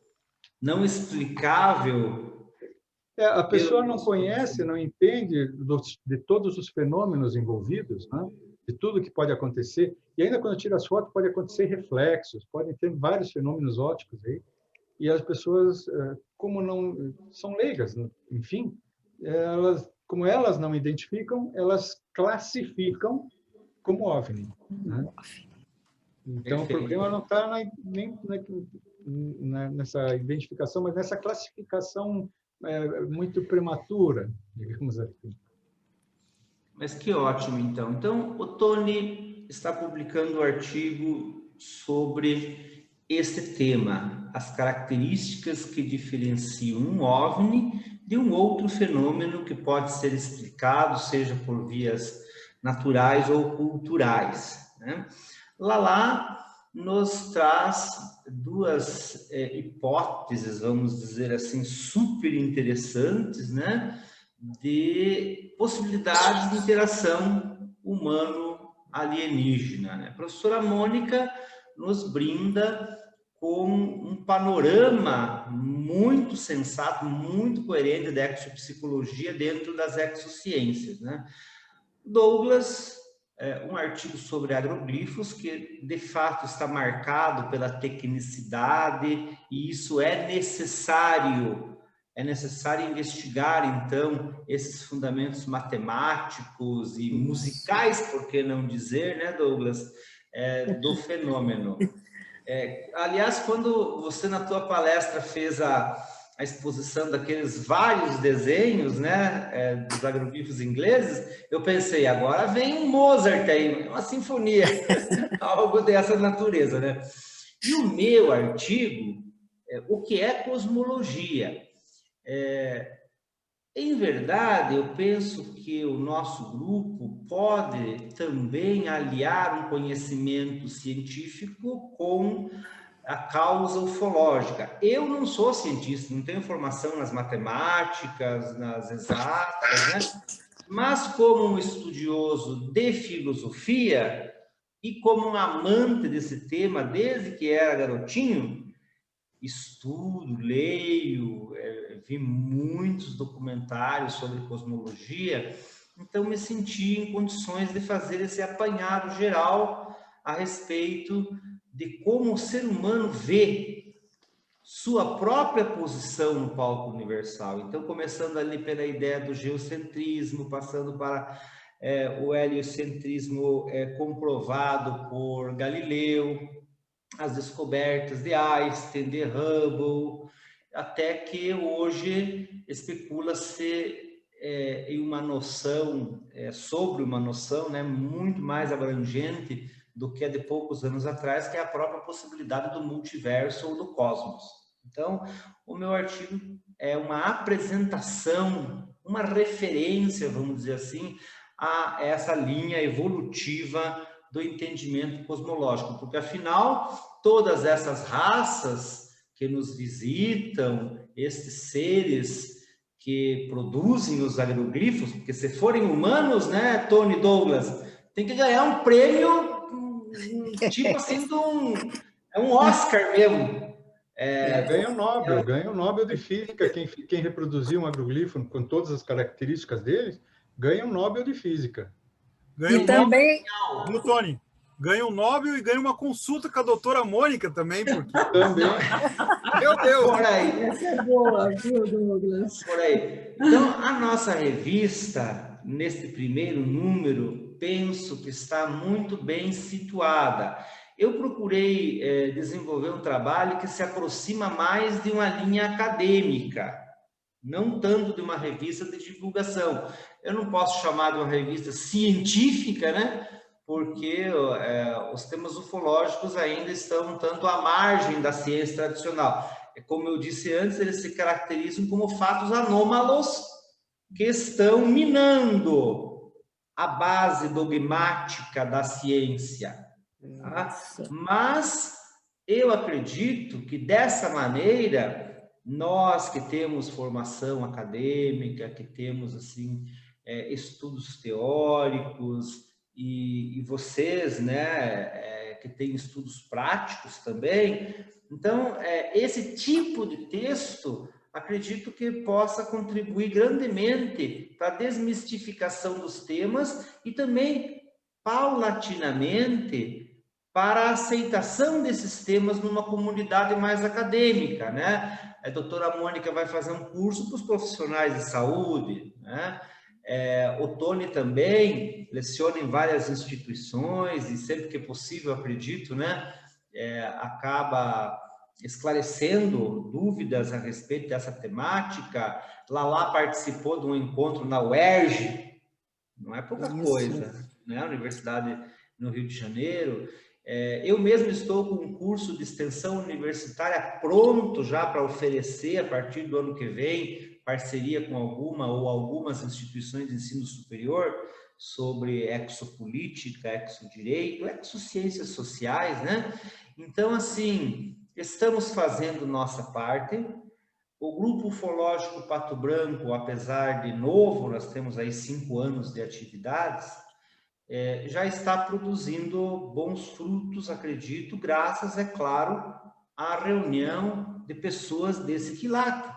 não explicável. A pessoa não conhece, não entende de todos os fenômenos envolvidos, né? De tudo que pode acontecer. E ainda quando tira as fotos, pode acontecer reflexos, podem ter vários fenômenos ópticos aí. E as pessoas, como não são leigas, enfim, como elas não identificam, elas classificam como OVNI. Né? Então, o problema não está nem nessa identificação, mas nessa classificação muito prematura, digamos assim. Mas que ótimo, então. Então, o Tony está publicando um artigo sobre esse tema, as características que diferenciam um OVNI de um outro fenômeno que pode ser explicado, seja por vias naturais ou culturais. Né? Lala nos traz duas hipóteses, vamos dizer assim, super interessantes, né? De possibilidades de interação humano-alienígena. Né? A professora Mônica nos brinda com um panorama muito sensato, muito coerente da exopsicologia dentro das exociências, né? Douglas, um artigo sobre agroglifos que, de fato, está marcado pela tecnicidade, e isso é necessário investigar, então, esses fundamentos matemáticos e musicais, por que não dizer, né, Douglas, do fenômeno. Aliás, quando você, na tua palestra, fez a exposição daqueles vários desenhos, né, dos agroglifos ingleses, eu pensei, agora vem um Mozart aí, uma sinfonia, algo dessa natureza, né? E o meu artigo, o que é cosmologia? Em verdade, eu penso que o nosso grupo pode também aliar um conhecimento científico com a causa ufológica. Eu não sou cientista, não tenho formação nas matemáticas, nas exatas, né? Mas como um estudioso de filosofia e como um amante desse tema desde que era garotinho, estudo, leio, vi muitos documentários sobre cosmologia, então me senti em condições de fazer esse apanhado geral a respeito de como o ser humano vê sua própria posição no palco universal. Então, começando ali pela ideia do geocentrismo, passando para o heliocentrismo comprovado por Galileu, as descobertas de Einstein, de Hubble, até que hoje especula-se em uma noção, sobre uma noção, né, muito mais abrangente do que a de poucos anos atrás, que é a própria possibilidade do multiverso ou do cosmos. Então, o meu artigo é uma apresentação, uma referência, vamos dizer assim, a essa linha evolutiva do entendimento cosmológico, porque, afinal, todas essas raças que nos visitam, estes seres que produzem os agroglifos, porque se forem humanos, né, Tony Douglas, tem que ganhar um prêmio, tipo assim, um Oscar mesmo. Ganha o Nobel de Física, quem reproduziu um agroglifo com todas as características deles, ganha um Nobel de Física. Ganha E também... Nobel, viu, Tony? Ganha um Nobel e ganha uma consulta com a doutora Mônica também, porque... Também. Meu Deus! Por aí. Essa é boa, viu, Douglas? Por aí. Então, a nossa revista, neste primeiro número, penso que está muito bem situada. Eu procurei desenvolver um trabalho que se aproxima mais de uma linha acadêmica, não tanto de uma revista de divulgação. Eu não posso chamar de uma revista científica, né? Porque os temas ufológicos ainda estão um tanto à margem da ciência tradicional. Como eu disse antes, eles se caracterizam como fatos anômalos que estão minando a base dogmática da ciência. Tá? Mas eu acredito que, dessa maneira, nós que temos formação acadêmica, que temos assim, estudos teóricos, e vocês, né, que têm estudos práticos também, então, esse tipo de texto, acredito que possa contribuir grandemente para a desmistificação dos temas e também, paulatinamente, para a aceitação desses temas numa comunidade mais acadêmica, né? A doutora Mônica vai fazer um curso para os profissionais de saúde, né? O Tony também leciona em várias instituições e sempre que possível, acredito, né, acaba esclarecendo dúvidas a respeito dessa temática. Lala participou de um encontro na UERJ, não é pouca coisa, né, a Universidade no Rio de Janeiro. Eu mesmo estou com um curso de extensão universitária pronto já para oferecer a partir do ano que vem, parceria com alguma ou algumas instituições de ensino superior sobre exopolítica, exodireito, exociências sociais, né? Então, assim, estamos fazendo nossa parte. O Grupo Ufológico Pato Branco, apesar de novo, nós temos aí 5 anos de atividades, já está produzindo bons frutos, acredito, graças, é claro, à reunião de pessoas desse quilate,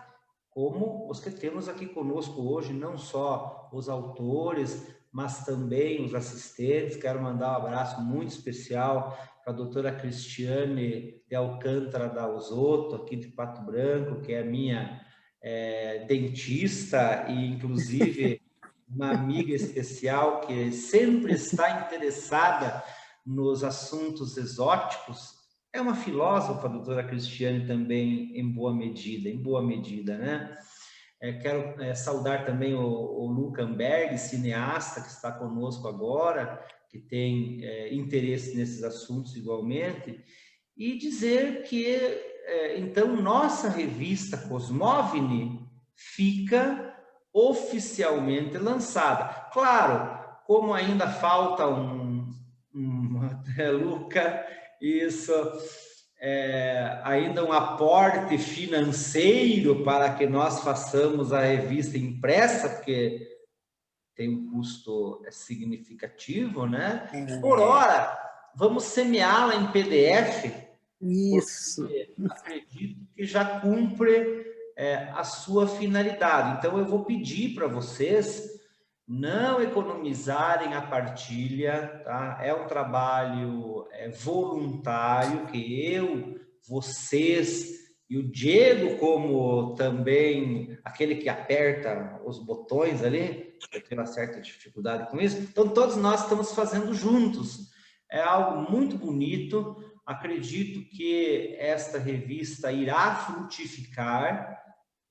como os que temos aqui conosco hoje, não só os autores, mas também os assistentes. Quero mandar um abraço muito especial para a doutora Cristiane de Alcântara da Osoto, aqui de Pato Branco, que é minha dentista e, inclusive, uma amiga especial que sempre está interessada nos assuntos exóticos. É uma filósofa, a doutora Cristiane, também, em boa medida, né? Quero saudar também o Luca Amberg, cineasta, que está conosco agora, que tem interesse nesses assuntos igualmente, e dizer que, então, nossa revista Cosmovini fica oficialmente lançada. Claro, como ainda falta Luca, isso, ainda um aporte financeiro para que nós façamos a revista impressa, porque tem um custo significativo, né? Por hora, vamos semeá-la em PDF. Isso. Acredito que já cumpre a sua finalidade. Então, eu vou pedir para vocês não economizarem a partilha, tá? É um trabalho voluntário que eu, vocês e o Diego, como também aquele que aperta os botões ali, eu tenho uma certa dificuldade com isso, então todos nós estamos fazendo juntos. É algo muito bonito. Acredito que esta revista irá frutificar.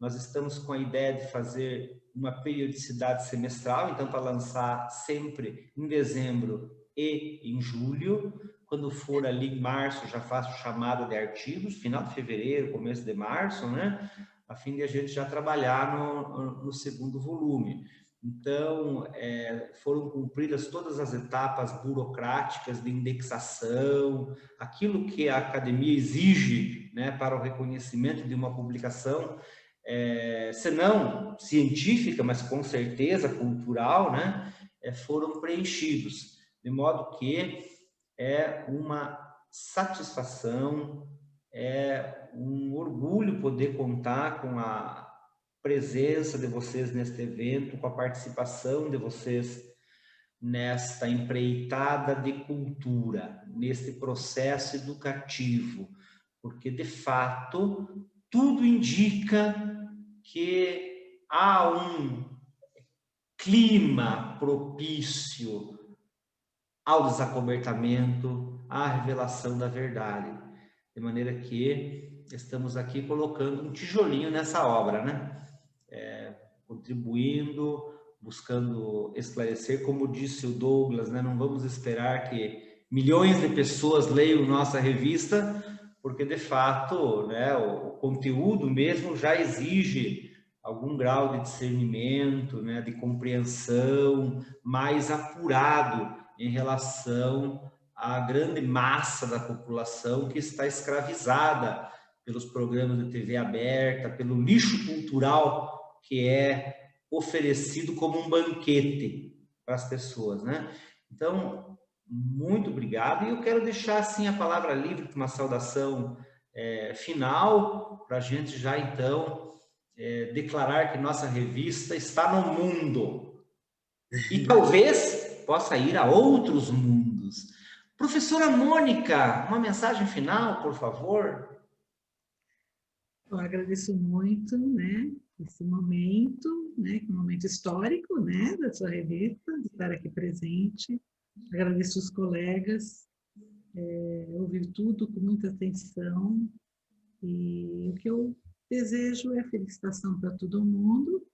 Nós estamos com a ideia de fazer uma periodicidade semestral, então para lançar sempre em dezembro e em julho. Quando for ali em março, já faço chamada de artigos, final de fevereiro, começo de março, né? A fim de a gente já trabalhar no segundo volume. Então, foram cumpridas todas as etapas burocráticas de indexação, aquilo que a academia exige, né, para o reconhecimento de uma publicação, se não científica, mas com certeza cultural, né, foram preenchidos. De modo que é uma satisfação, é um orgulho poder contar com a presença de vocês neste evento, com a participação de vocês nesta empreitada de cultura, neste processo educativo, porque, de fato, tudo indica que há um clima propício ao desacobertamento, à revelação da verdade, de maneira que estamos aqui colocando um tijolinho nessa obra, né? Contribuindo, buscando esclarecer, como disse o Douglas, né? Não vamos esperar que milhões de pessoas leiam nossa revista, porque de fato, né, o conteúdo mesmo já exige algum grau de discernimento, né, de compreensão mais apurado em relação à grande massa da população que está escravizada pelos programas de TV aberta, pelo lixo cultural que é oferecido como um banquete para as pessoas, né? Então, muito obrigado. E eu quero deixar, assim, a palavra livre para uma saudação final, para a gente já, então, declarar que nossa revista está no mundo. E talvez possa ir a outros mundos. Professora Mônica, uma mensagem final, por favor. Eu agradeço muito, né, esse momento, né, que é um momento histórico, né, da sua revista, de estar aqui presente. Agradeço os colegas, ouvi tudo com muita atenção, e o que eu desejo é felicitação para todo mundo,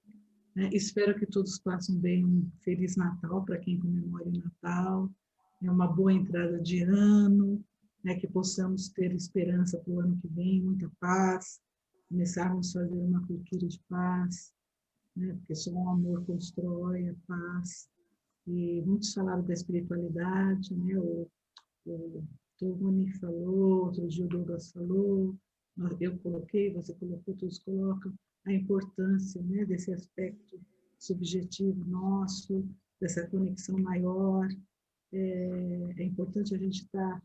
né? Espero que todos passem bem um Feliz Natal para quem comemora o Natal, uma boa entrada de ano, né, que possamos ter esperança para o ano que vem, muita paz, começarmos a fazer uma cultura de paz, né, porque só o amor constrói a paz. E muitos falaram da espiritualidade, né, o Tony falou, outro dia o Douglas falou, eu coloquei, você colocou, todos colocam, a importância, né, desse aspecto subjetivo nosso, dessa conexão maior. É importante a gente estar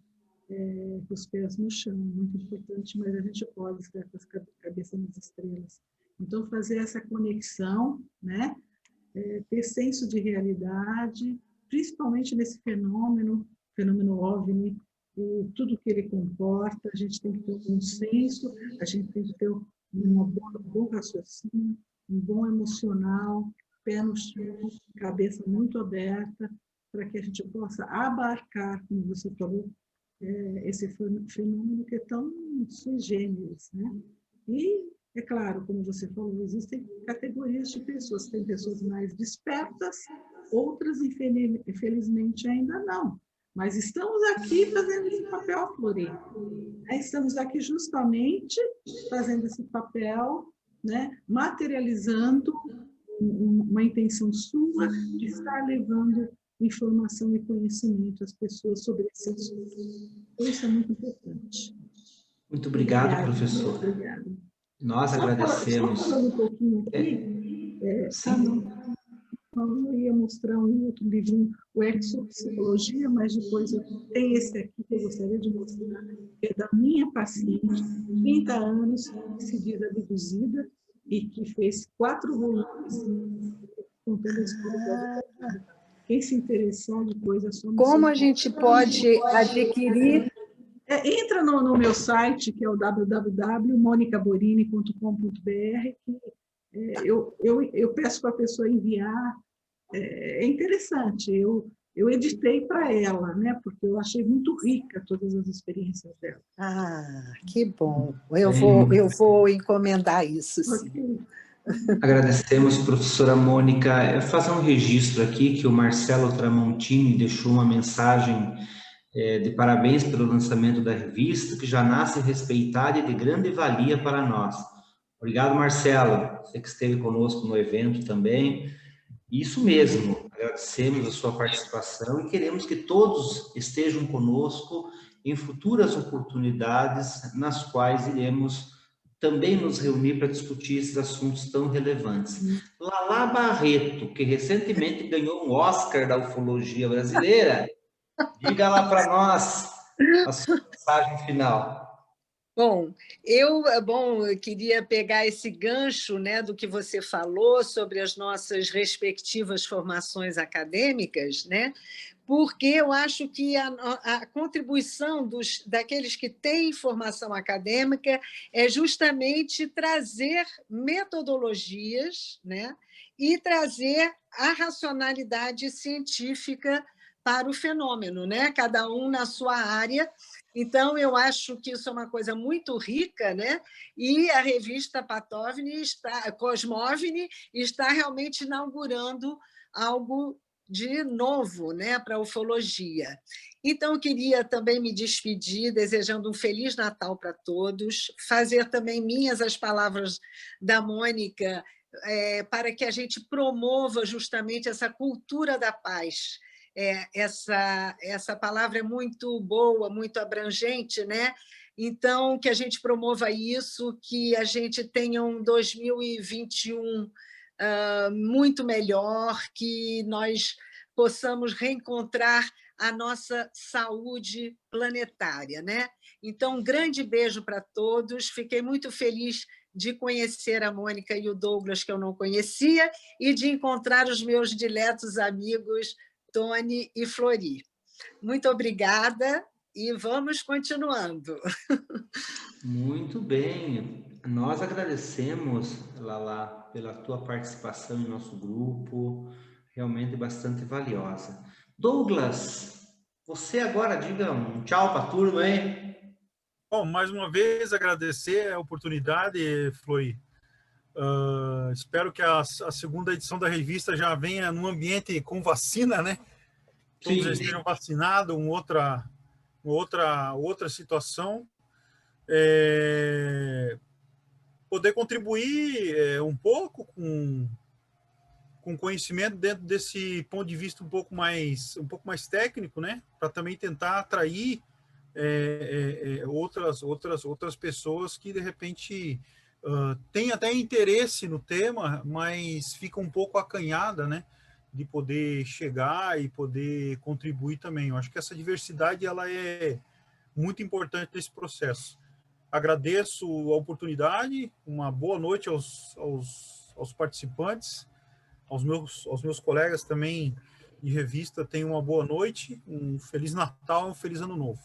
com os pés no chão, muito importante, mas a gente pode estar com a cabeça nas estrelas. Então, fazer essa conexão, né? Ter senso de realidade, principalmente nesse fenômeno OVNI, e tudo que ele comporta, a gente tem que ter um senso, a gente tem que ter um bom raciocínio, um bom emocional, pé no chão, cabeça muito aberta, para que a gente possa abarcar, como você falou, esse fenômeno que é tão sui generis, né? E, é claro, como você falou, existem categorias de pessoas. Tem pessoas mais despertas, outras, infelizmente, ainda não. Mas estamos aqui fazendo esse papel, Flori. Estamos aqui justamente fazendo esse papel, né? Materializando uma intenção sua de estar levando informação e conhecimento às pessoas sobre esse assunto. Então, isso é muito importante. Muito obrigado, Obrigada, professor. Obrigada. Nós agradecemos. Só falando um pouquinho aqui, eu ia mostrar um outro livro, o Exopsicologia, mas depois tem esse aqui que eu gostaria de mostrar, que é da minha paciente, 30 anos, que se diz abduzida, e que fez 4 volumes contando a história dela. Quem se interessar depois é só... Como a gente pode adquirir? Entra no meu site, que é o www.monicaborini.com.br, que eu peço para a pessoa enviar. É interessante, eu editei para ela, né? Porque eu achei muito rica todas as experiências dela. Ah, que bom. Eu vou encomendar isso, sim. Okay. Agradecemos, professora Mônica. Eu faço um registro aqui que o Marcelo Tramontini deixou uma mensagem de parabéns pelo lançamento da revista, que já nasce respeitada e de grande valia para nós. Obrigado, Marcelo. Você que esteve conosco no evento também. Isso mesmo, agradecemos a sua participação e queremos que todos estejam conosco em futuras oportunidades nas quais iremos também nos reunir para discutir esses assuntos tão relevantes. Lala Barreto, que recentemente ganhou um Oscar da ufologia brasileira, diga lá para nós a sua mensagem final. Bom, eu queria pegar esse gancho, né, do que você falou sobre as nossas respectivas formações acadêmicas, né, porque eu acho que a contribuição daqueles que têm formação acadêmica é justamente trazer metodologias, né, e trazer a racionalidade científica para o fenômeno, né, cada um na sua área. Então, eu acho que isso é uma coisa muito rica, né? E a revista Cosmovni está realmente inaugurando algo de novo, né, para a ufologia. Então, eu queria também me despedir, desejando um Feliz Natal para todos, fazer também minhas as palavras da Mônica, para que a gente promova justamente essa cultura da paz. Essa palavra é muito boa, muito abrangente, né? Então, que a gente promova isso, que a gente tenha um 2021 muito melhor, que nós possamos reencontrar a nossa saúde planetária, né? Então, um grande beijo para todos, fiquei muito feliz de conhecer a Mônica e o Douglas, que eu não conhecia, e de encontrar os meus diletos amigos Tony e Flori. Muito obrigada e vamos continuando. Muito bem. Nós agradecemos, Lala, pela tua participação em nosso grupo, realmente bastante valiosa. Douglas, você agora diga um tchau para a turma, hein? Bom, mais uma vez agradecer a oportunidade, Flori. Espero que a segunda edição da revista já venha num ambiente com vacina, né? Todos já estejam vacinados, outra situação. Poder contribuir um pouco com conhecimento dentro desse ponto de vista um pouco mais técnico, né? Para também tentar atrair outras pessoas que de repente têm até interesse no tema, mas ficam um pouco acanhada, né? De poder chegar e poder contribuir também. Eu acho que essa diversidade ela é muito importante nesse processo. Agradeço a oportunidade, uma boa noite aos participantes, aos meus colegas também de revista, tenham uma boa noite, um Feliz Natal, um Feliz Ano Novo.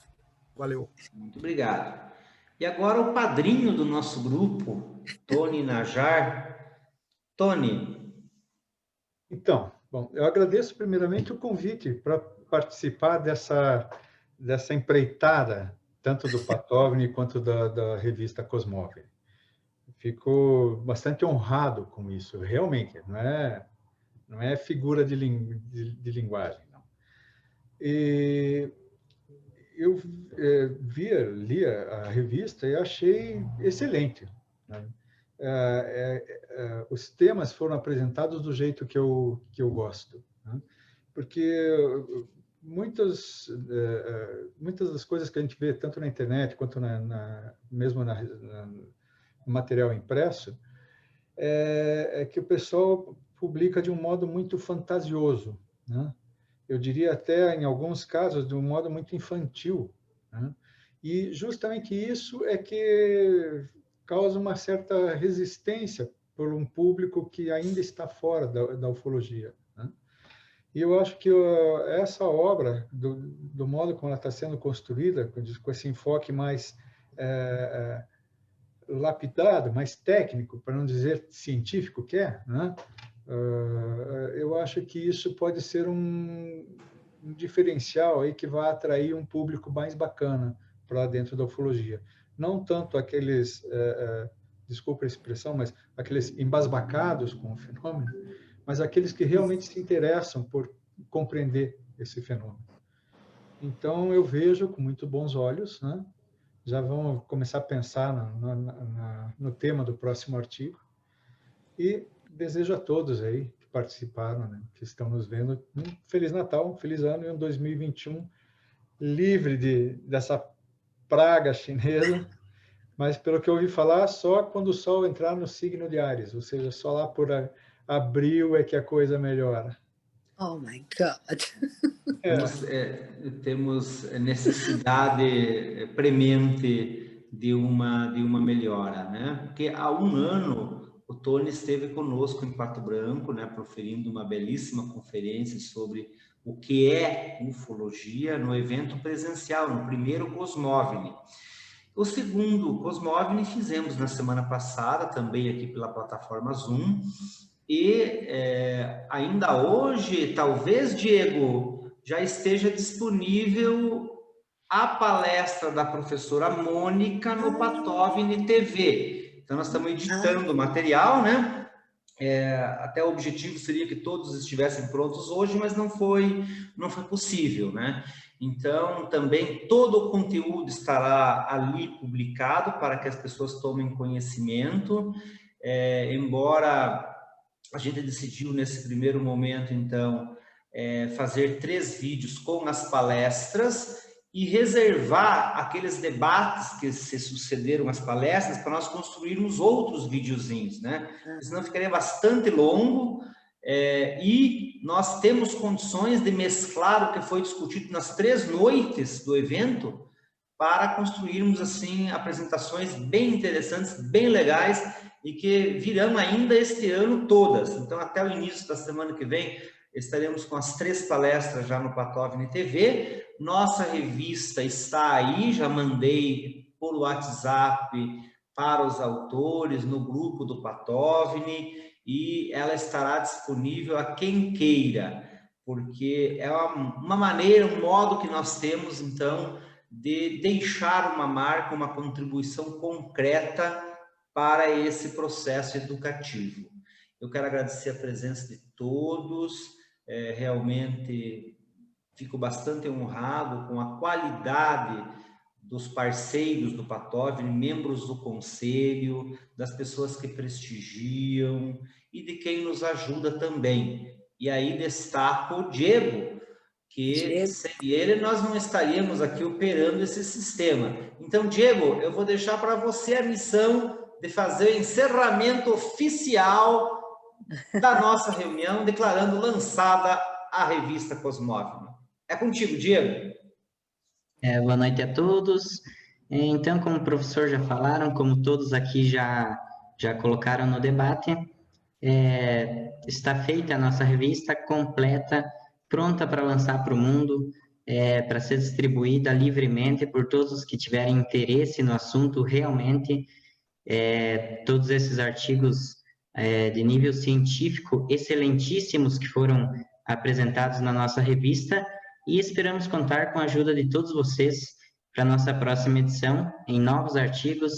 Valeu. Muito obrigado. E agora o padrinho do nosso grupo, Tony Najar. Tony. Então, bom, eu agradeço primeiramente o convite para participar dessa empreitada, tanto do Patovni quanto da revista Cosmovni. Fico bastante honrado com isso, realmente, não é figura de linguagem, não. E eu li a revista e achei excelente, né? Os temas foram apresentados do jeito que eu gosto, né? Porque muitas das coisas que a gente vê tanto na internet quanto mesmo no material impresso é que o pessoal publica de um modo muito fantasioso, né? Eu diria até, em alguns casos, de um modo muito infantil, né? E justamente isso é que causa uma certa resistência por um público que ainda está fora da ufologia, né? E eu acho que essa obra, do modo como ela está sendo construída, com esse enfoque mais lapidado, mais técnico, para não dizer científico que é, né? Eu acho que isso pode ser um diferencial aí que vai atrair um público mais bacana para dentro da ufologia. Não tanto aqueles, desculpa a expressão, mas aqueles embasbacados com o fenômeno, mas aqueles que realmente se interessam por compreender esse fenômeno. Então, eu vejo com muito bons olhos, né? Já vamos começar a pensar no tema do próximo artigo. E desejo a todos aí que participaram, né, que estão nos vendo, um Feliz Natal, um Feliz Ano e um 2021 livre dessa praga chinesa, mas pelo que eu ouvi falar, só quando o Sol entrar no signo de Áries, ou seja, só lá por abril é que a coisa melhora. Oh, my God! Temos necessidade premente de uma melhora, né? Porque há um ano o Tony esteve conosco em Pato Branco, né, proferindo uma belíssima conferência sobre o que é ufologia no evento presencial, no primeiro Cosmovni. O segundo Cosmovni fizemos na semana passada, também aqui pela plataforma Zoom, e ainda hoje, talvez, Diego, já esteja disponível a palestra da professora Mônica no Patovni TV. Então, nós estamos editando o material, né? Até o objetivo seria que todos estivessem prontos hoje, mas não foi possível, né? Então, também todo o conteúdo estará ali publicado para que as pessoas tomem conhecimento, embora a gente decidiu nesse primeiro momento, então, fazer 3 vídeos com as palestras e reservar aqueles debates que se sucederam às palestras para nós construirmos outros videozinhos, né? Senão ficaria bastante longo, e nós temos condições de mesclar o que foi discutido nas 3 noites do evento para construirmos, assim, apresentações bem interessantes, bem legais e que virão ainda este ano todas. Então, até o início da semana que vem, estaremos com as 3 palestras já no Patovni TV. Nossa revista está aí, já mandei por WhatsApp para os autores no grupo do Patovni e ela estará disponível a quem queira, porque é uma maneira, um modo que nós temos, então, de deixar uma marca, uma contribuição concreta para esse processo educativo. Eu quero agradecer a presença de todos, realmente fico bastante honrado com a qualidade dos parceiros do Patovni, membros do conselho, das pessoas que prestigiam e de quem nos ajuda também. E aí destaco o Diego, que sem ele nós não estaríamos aqui operando esse sistema. Então, Diego, eu vou deixar para você a missão de fazer o encerramento oficial da nossa reunião, declarando lançada a revista Cosmovni. É contigo, Diego. Boa noite a todos. Então, como o professor já falaram, como todos aqui já colocaram no debate, está feita a nossa revista completa, pronta para lançar para o mundo, para ser distribuída livremente por todos os que tiverem interesse no assunto realmente. Todos esses artigos de nível científico excelentíssimos que foram apresentados na nossa revista, e esperamos contar com a ajuda de todos vocês para a nossa próxima edição, em novos artigos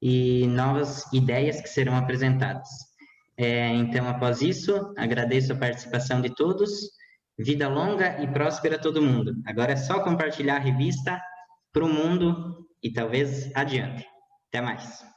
e novas ideias que serão apresentadas. Então, após isso, agradeço a participação de todos, vida longa e próspera a todo mundo. Agora é só compartilhar a revista para o mundo e talvez adiante. Até mais.